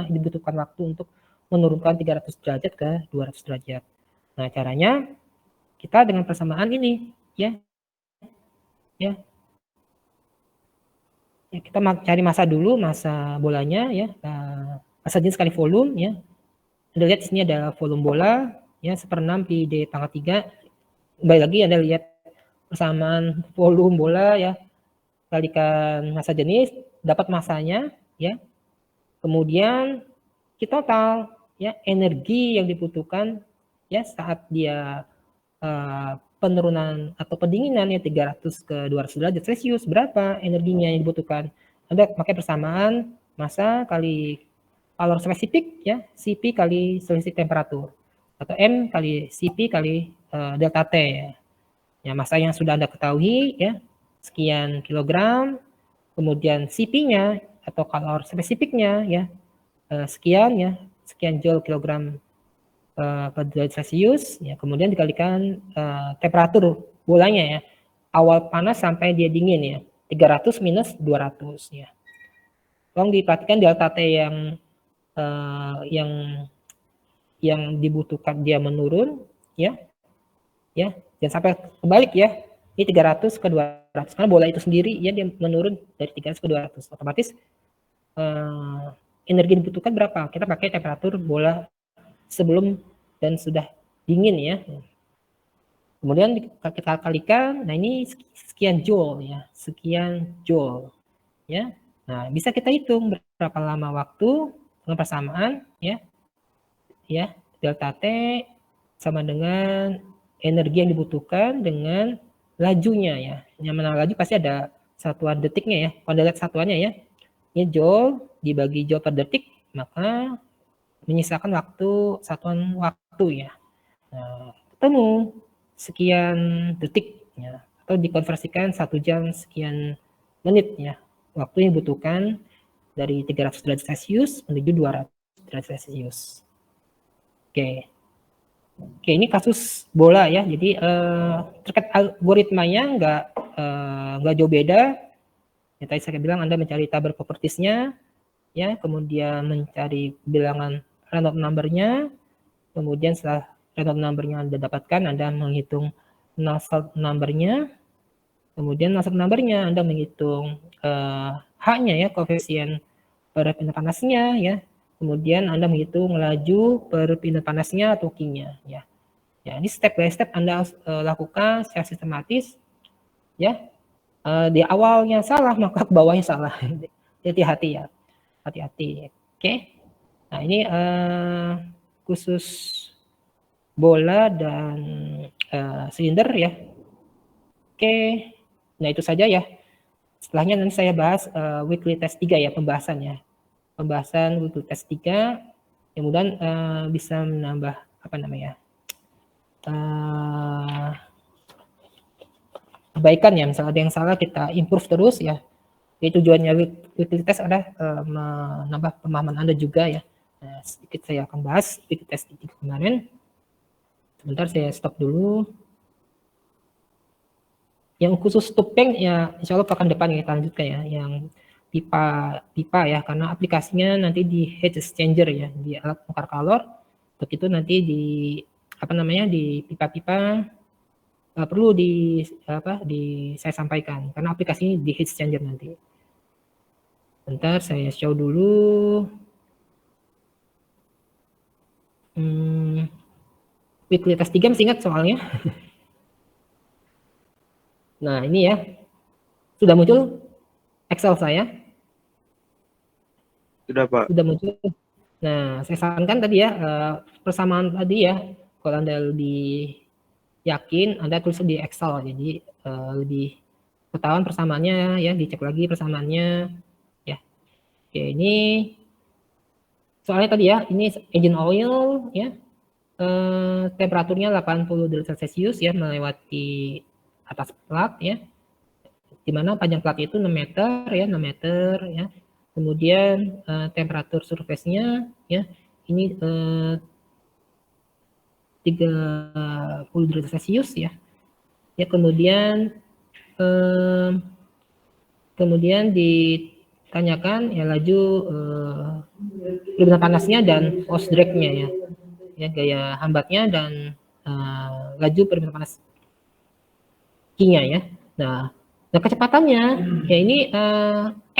dibutuhkan waktu untuk menurunkan 300 derajat ke 200 derajat. Nah, caranya kita dengan persamaan ini ya. Ya. Ya, kita cari massa dulu, massa bolanya ya. Massa jenis kali volume ya. Anda lihat di sini ada volume bola ya 1/6 pi D pangkat 3. Kembali lagi Anda lihat persamaan volume bola ya kalikan massa jenis dapat massanya ya. Kemudian kita total ya energi yang dibutuhkan ya saat dia penurunan atau pendinginan ya 300 ke 200 derajat Celcius berapa energinya yang dibutuhkan. Anda pakai persamaan massa kali calor spesifik ya Cp kali selisih temperatur atau M kali Cp kali delta T ya. Ya, massa yang sudah Anda ketahui ya sekian kilogram, kemudian Cp-nya atau calor spesifiknya ya sekian joule kilogram per derajat Celcius ya kemudian dikalikan temperatur bolanya ya awal panas sampai dia dingin ya 300 minus 200 ya. Tolong diperhatikan delta T yang dibutuhkan dia menurun ya jangan sampai kebalik ya ini 300 ke 200 karena bola itu sendiri ya dia menurun dari 300 ke 200 otomatis energi dibutuhkan berapa kita pakai temperatur bola sebelum dan sudah dingin ya. Kemudian kita kalikan, nah ini sekian joule ya, sekian joule ya. Nah, bisa kita hitung berapa lama waktu dengan persamaan ya. Ya, delta T sama dengan energi yang dibutuhkan dengan lajunya ya. Yang mana laju pasti ada satuan detiknya ya. Kalau lihat satuannya ya. Ini joule dibagi joule per detik, maka menyisakan waktu satuan waktu ya. Nah, ketemu sekian detik ya atau dikonversikan 1 jam sekian menit ya. Waktu yang dibutuhkan dari 300 derajat Celcius menuju 200 derajat Celcius. Oke. Oke, ini kasus bola ya. Jadi terkait algoritmanya nggak jauh beda. Ya, tadi saya bilang Anda mencari tabel propertiesnya ya, kemudian mencari bilangan random number-nya, kemudian setelah random number-nya Anda dapatkan, Anda menghitung Nusselt number-nya, kemudian Nusselt number-nya Anda menghitung H-nya ya, koefisien perpindahan panasnya ya, kemudian Anda menghitung laju perpindahan panasnya atau Q-nya ya. Ya, ini step by step Anda lakukan secara sistematis ya. Di awalnya salah maka ke bawahnya salah. Hati-hati ya. Hati-hati. Oke. Nah, ini khusus bola dan silinder ya. Oke. Nah, itu saja ya. Setelahnya nanti saya bahas weekly test 3 ya pembahasannya. Pembahasan weekly test 3 yang mudah bisa menambah apa namanya? Kebaikan ya, misalnya ada yang salah kita improve terus ya. Jadi tujuannya weekly test adalah menambah pemahaman Anda juga ya. Nah, sedikit saya akan bahas weekly test kemarin. Sebentar saya stop dulu. Yang khusus topeng ya insya Allah pekan depan kita lanjutkan ya. Yang pipa ya, karena aplikasinya nanti di heat exchanger ya, di alat tukar kalor. Untuk itu nanti di apa namanya, di pipa-pipa perlu saya sampaikan karena aplikasi ini di heat exchanger nanti. Bentar saya show dulu. Weekly test 3 masih ingat soalnya. Nah, ini ya. Sudah muncul Excel saya. Sudah, Pak. Sudah muncul. Nah, saya sarankan tadi ya, persamaan tadi ya, kalau Anda lebih yakin, Anda tulis di Excel. Jadi lebih ketahuan persamaannya ya, dicek lagi persamaannya ya. Oke, ini soalnya tadi ya, ini engine oil ya, temperaturnya 80 derajat Celcius ya, melewati atas plat ya, di mana panjang plat itu 6 meter ya, 6 meter ya. Kemudian temperatur surface-nya ya, ini 30 derajat Celcius ya. Ya, kemudian ditanyakan ya laju perubahan panasnya dan force drag-nya ya. Ya, gaya hambatnya dan laju perubahan panas Q-nya ya. Nah, kecepatannya ya ini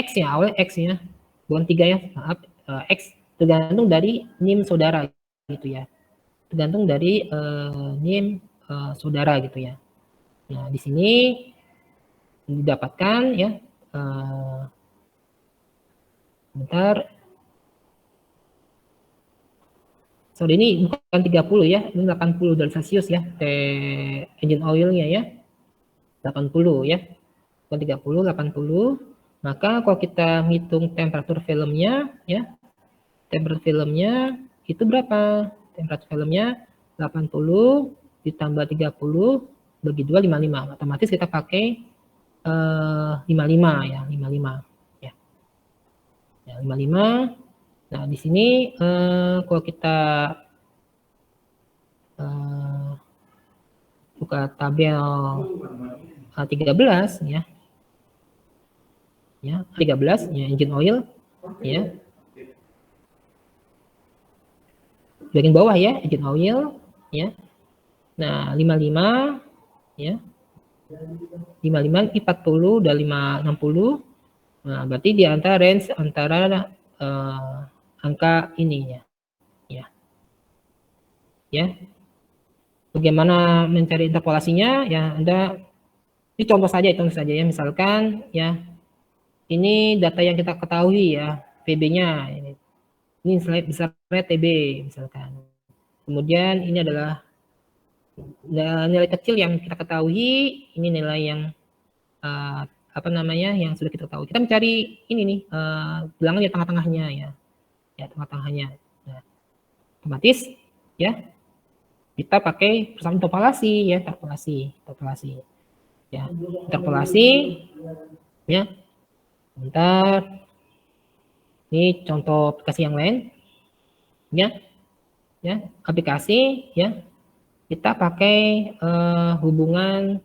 X ya, awalnya X ya. Bukan 3 ya, maaf, X tergantung dari NIM saudara gitu ya. Tergantung dari NIM saudara gitu ya. Nah, di sini didapatkan ya, bentar. Sorry, ini bukan 30 ya, ini 80 derajat Celcius ya, engine oil-nya ya. 80 ya. Bukan 30, 80. Maka kalau kita hitung temperatur filmnya ya, temperatur filmnya itu berapa? Temperatur filmnya 80 ditambah 30 bagi 2, 55. Otomatis kita pakai 55 ya, 55 ya. Ya, 55. Nah, di sini kalau kita buka tabel 13 ya. Ya, 13 ya, engine oil ya. Bagian bawah ya, engine oil ya. Nah, 55 ya. 55 40 dan 560. Nah, berarti di antara range antara angka ini ya. Ya. Ya. Bagaimana mencari interpolasinya? Ya, Anda ini contoh saja ya, misalkan ya. Ini data yang kita ketahui ya, VB-nya ini. Ini besarnya TB misalkan. Kemudian ini adalah nilai kecil yang kita ketahui, ini nilai yang yang sudah kita tahu. Kita mencari ini nih, bilangan di tengah-tengahnya ya. Ya, tengah-tengahnya. Nah, otomatis ya kita pakai persamaan interpolasi ya, interpolasi. Ya, interpolasi ya. Bentar. Ini contoh aplikasi yang lain. Ya. Ya, aplikasi ya. Kita pakai hubungan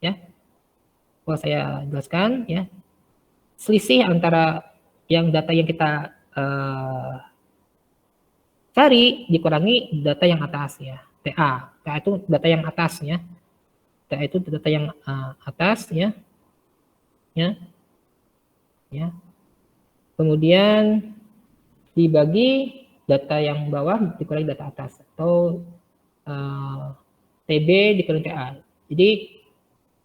ya. Kalau saya jelaskan ya. Selisih antara yang data yang kita cari dikurangi data yang atas ya. TA. TA itu data yang atas ya. TA itu data yang atas ya. Ya. Ya. Kemudian dibagi data yang bawah dikurangi data atas atau TB dikurangi TA. Jadi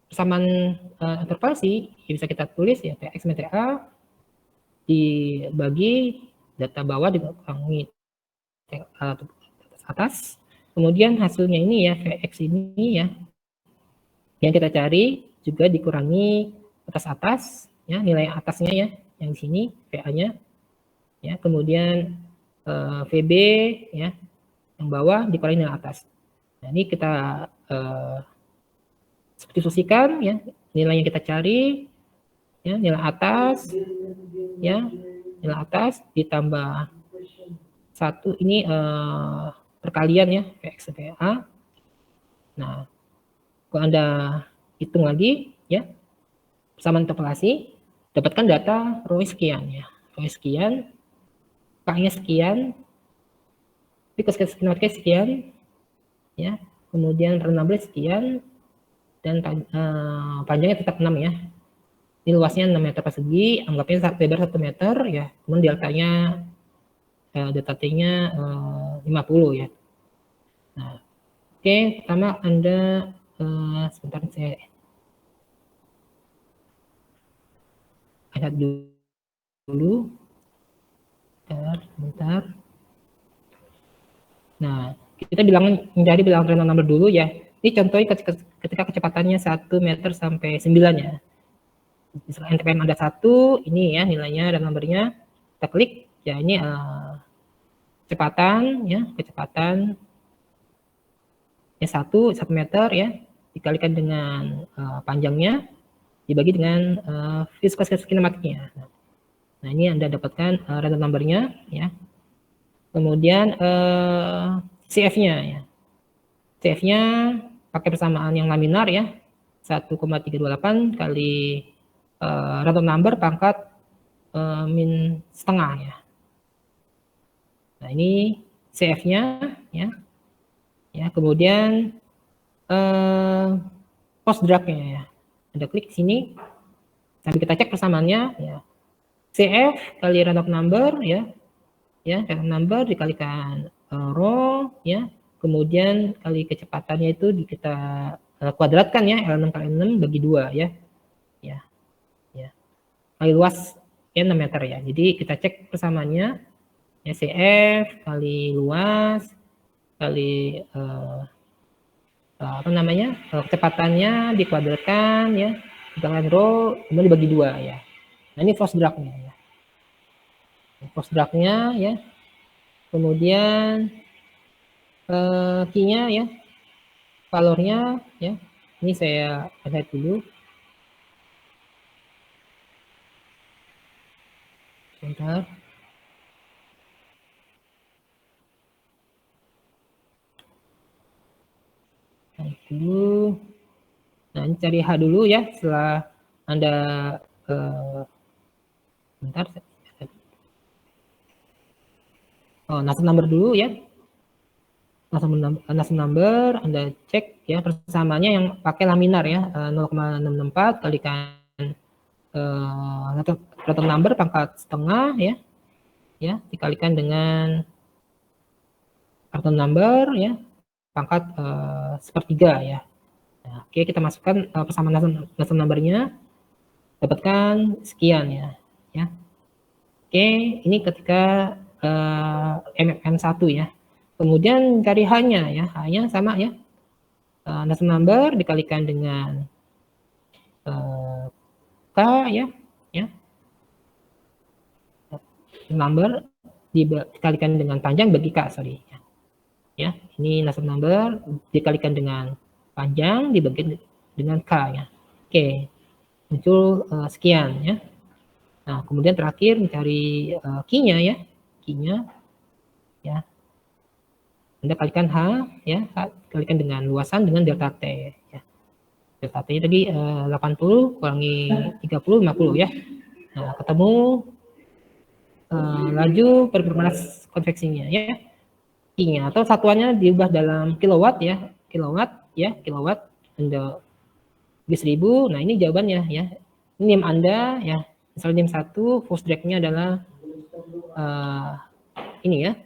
persamaan intervalsi bisa kita tulis ya TX min TA dibagi data bawah dikurangi atas. Kemudian hasilnya ini ya Vx ini ya yang kita cari juga dikurangi atas ya, nilai atasnya ya yang di sini VA-nya ya, kemudian VB ya yang bawah dikurangi nilai atas. Nah, ini kita substitusikan ya nilai yang kita cari ya, nilai atas ya, nilai atas ditambah 1 ini perkalian ya Vx VA. Nah, kalau Anda hitung lagi ya, persamaan interpolasi, dapatkan data row sekian ya. Row sekian, K-nya sekian, P-kinematiknya sekian, ya. Kemudian random number sekian, dan panjangnya tetap 6 ya. Ini luasnya 6 meter persegi, anggapnya lebar 1 meter ya. Kemudian deltanya delta T-nya 50 ya. Nah, oke, pertama Anda sebentar saya lihat dulu. Sebentar. Nah, kita mencari bilangan random number dulu ya. Ini contohnya ketika kecepatannya 1 meter sampai 9 ya. Misalnya NTPM ada 1, ini ya nilainya dan nomornya. Kita klik, ya ini kecepatan ya, kecepatan ya 1 meter ya, dikalikan dengan panjangnya, dibagi dengan viskositas kinematiknya. Nah, ini Anda dapatkan random number-nya ya. Kemudian CF-nya ya. CF-nya pakai persamaan yang laminar ya. 1,328 kali random number pangkat min setengah ya. Nah, ini CF-nya ya. Ya, kemudian post drag-nya ya. Anda klik sini sambil kita cek persamaannya ya. CF kali random number ya. Ya, random number dikalikan row ya. Kemudian kali kecepatannya itu kita kuadratkan ya, L6 kali 6 bagi 2 ya. Ya. Ya. Kali luas ya 6 meter ya. Jadi kita cek persamaannya ya, CF kali luas kali apa namanya? Kecepatannya dikuadratkan ya, dikalikan row kemudian dibagi 2 ya. Nah, ini force drag-nya ya. Force drag-nya ya. Kemudian Q-nya ya, valornya ya. Ini saya lihat dulu. Sebentar. Lihat dulu. Nah, ini cari H dulu ya. Setelah Anda bentar. Oh, nasab number dulu ya. Nasab number Anda cek ya persamaannya yang pakai laminar ya, 0,664 kalikan random number pangkat setengah ya. Ya, dikalikan dengan random number ya pangkat sepertiga ya. Nah, oke, kita masukkan persamaan nasab numbernya, dapatkan sekian ya. Ya. Oke, ini ketika MM1 ya. Kemudian cari H-nya ya. H-nya sama ya. Nasab number dikalikan dengan K ya. Ya. Number dikalikan dengan panjang bagi K, sorry. Ya, ini nasab number dikalikan dengan panjang dibagi dengan K ya. Oke, muncul sekian ya. Nah, kemudian terakhir mencari Q-nya ya. Q-nya ya. Anda kalikan H ya, kalikan dengan luasan dengan delta T ya. Delta T tadi 80 kurangi 30 50 ya. Nah, ketemu laju perpanas konveksinya ya. Q-nya atau satuannya diubah dalam kilowatt ya. Kilowatt Anda bagi 1000. Nah, ini jawabannya ya. Ini NIM Anda ya. Misalnya NIM 1 force drag-nya adalah ini ya.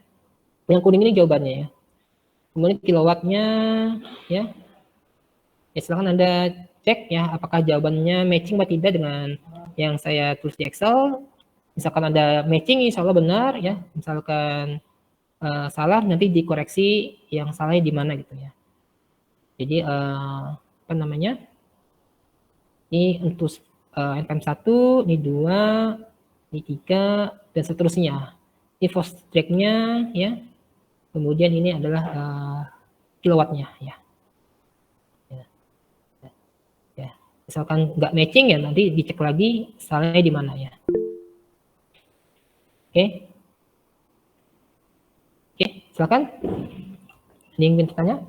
Yang kuning ini jawabannya ya. Kemudian kilowattnya ya. Ya, silakan Anda cek ya apakah jawabannya matching atau tidak dengan yang saya tulis di Excel. Misalkan ada matching, insya Allah benar ya. Misalkan salah, nanti dikoreksi yang salahnya di mana gitu ya. Jadi apa namanya? Ini untuk NPM1, ini 2, ini 3, dan seterusnya. Ini force drag-nya ya. Kemudian ini adalah kilowattnya ya. Misalkan nggak matching ya nanti dicek lagi salahnya di mana ya. Oke. Oke, silakan. Ada yang ingin bertanya?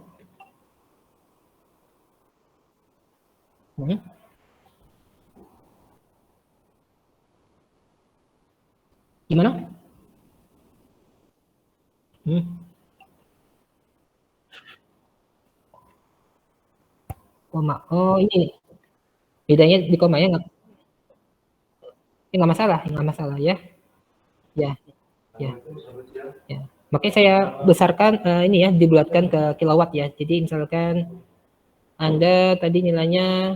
Gimana? Koma. Oh, ini bedanya di koma ya nggak masalah, nggak masalah ya. Ya, ya, ya. Makanya saya besarkan ini ya, dibulatkan ke kilowatt ya. Jadi misalkan Anda tadi nilainya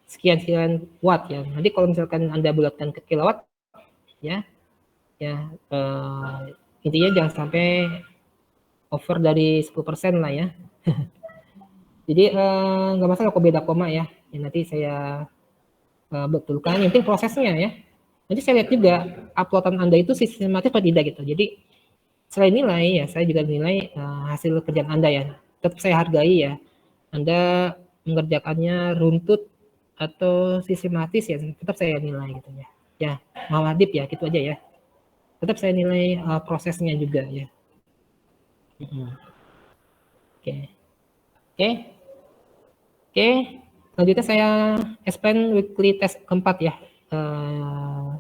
sekian-sekian watt ya. Nanti kalau misalkan Anda bulatkan ke kilowatt ya, ya intinya jangan sampai over dari 10% lah ya. Jadi nggak masalah kok beda koma ya. Ya nanti saya betulkan. Yang penting prosesnya ya. Nanti saya lihat juga uploadan Anda itu sistematis atau tidak gitu. Jadi selain nilai ya, saya juga nilai hasil kerjaan Anda ya. Tetap saya hargai ya. Anda mengerjakannya runtut atau sistematis ya, tetap saya nilai gitu ya. Ya, mawadib ya, gitu aja ya. Tetap saya nilai prosesnya juga ya. Oke, oke, oke. Selanjutnya saya explain weekly test keempat ya.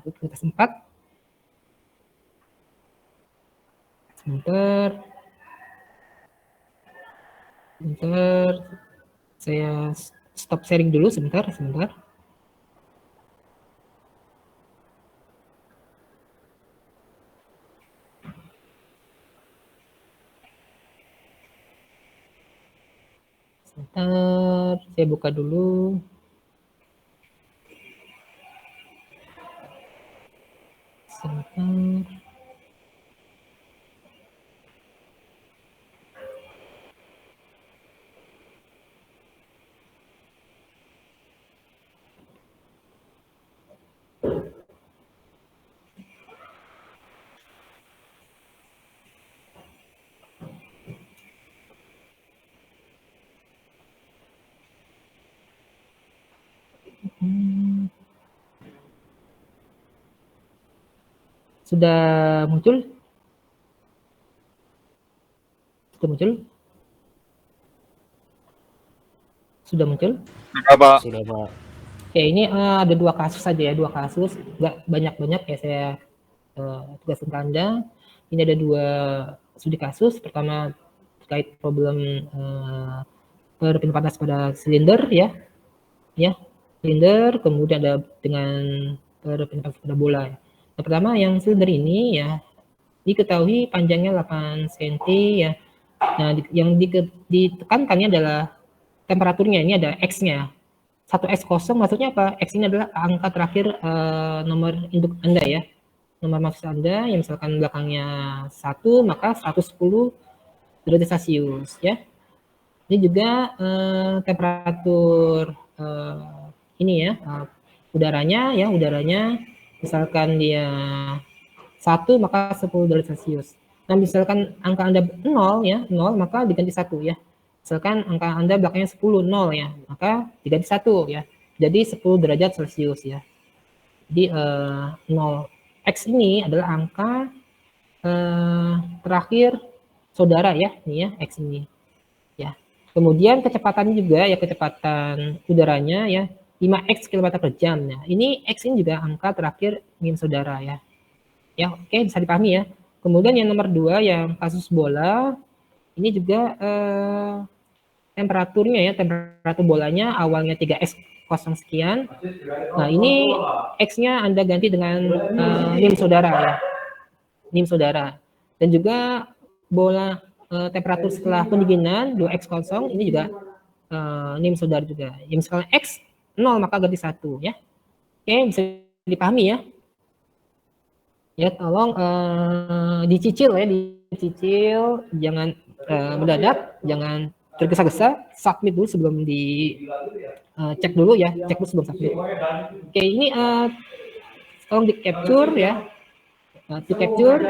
Weekly test 4. Sebentar, sebentar. Saya stop sharing dulu sebentar, sebentar. Sebentar, saya buka dulu. Sebentar. Sudah muncul? Sudah muncul? Sudah muncul? Sudah, Pak. Sudah, Pak. Oke, ini ada 2 kasus saja ya, 2 kasus, nggak banyak-banyak ya saya tugaskan ke Anda. Ini ada 2 studi kasus. Pertama terkait problem perpindahan panas pada silinder ya, silinder, kemudian ada dengan perpindahan panas pada bola. Yang pertama yang silinder ini ya diketahui panjangnya 8 cm ya. Nah, yang ditekankannya adalah temperaturnya, ini ada X-nya. 1X kosong maksudnya apa? X ini adalah angka terakhir nomor induk Anda ya. Nomor maksud Anda yang misalkan belakangnya 1, maka 110 derajat Celcius ya. Ini juga temperatur ini ya, udaranya misalkan dia 1 maka 10 derajat Celcius. Nah, misalkan angka Anda 0 ya, 0 maka diganti 1 ya. Misalkan angka Anda belakangnya 10, 0 ya, maka diganti 1 ya. Jadi 10 derajat Celcius ya. Jadi 0 X ini adalah angka terakhir saudara ya, ini ya, X ini. Ya. Kemudian kecepatannya juga ya, kecepatan udaranya ya 5x km per jam. Nah, ini X ini juga angka terakhir min saudara ya. Ya, oke, bisa dipahami ya. Kemudian yang nomor 2 yang kasus bola, ini juga temperaturnya ya, temperatur bolanya awalnya 3x kosong sekian. Nah, ini X-nya Anda ganti dengan nim saudara ya. Nim saudara. Dan juga bola temperatur setelah pendinginan 2x kosong ini juga nim saudara juga. Yang misalnya X 0 maka ganti 1 ya. Oke, bisa dipahami ya. Ya, tolong dicicil ya, dicicil, jangan mendadak, jangan tergesa-gesa, submit dulu sebelum cek dulu ya, cek dulu sebelum submit. Oke, ini tolong di capture ya, di capture,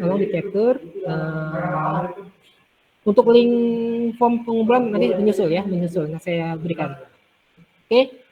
tolong di capture. Untuk link form pengumpulan nanti menyusul ya, menyusul. Nah, saya berikan. Oke.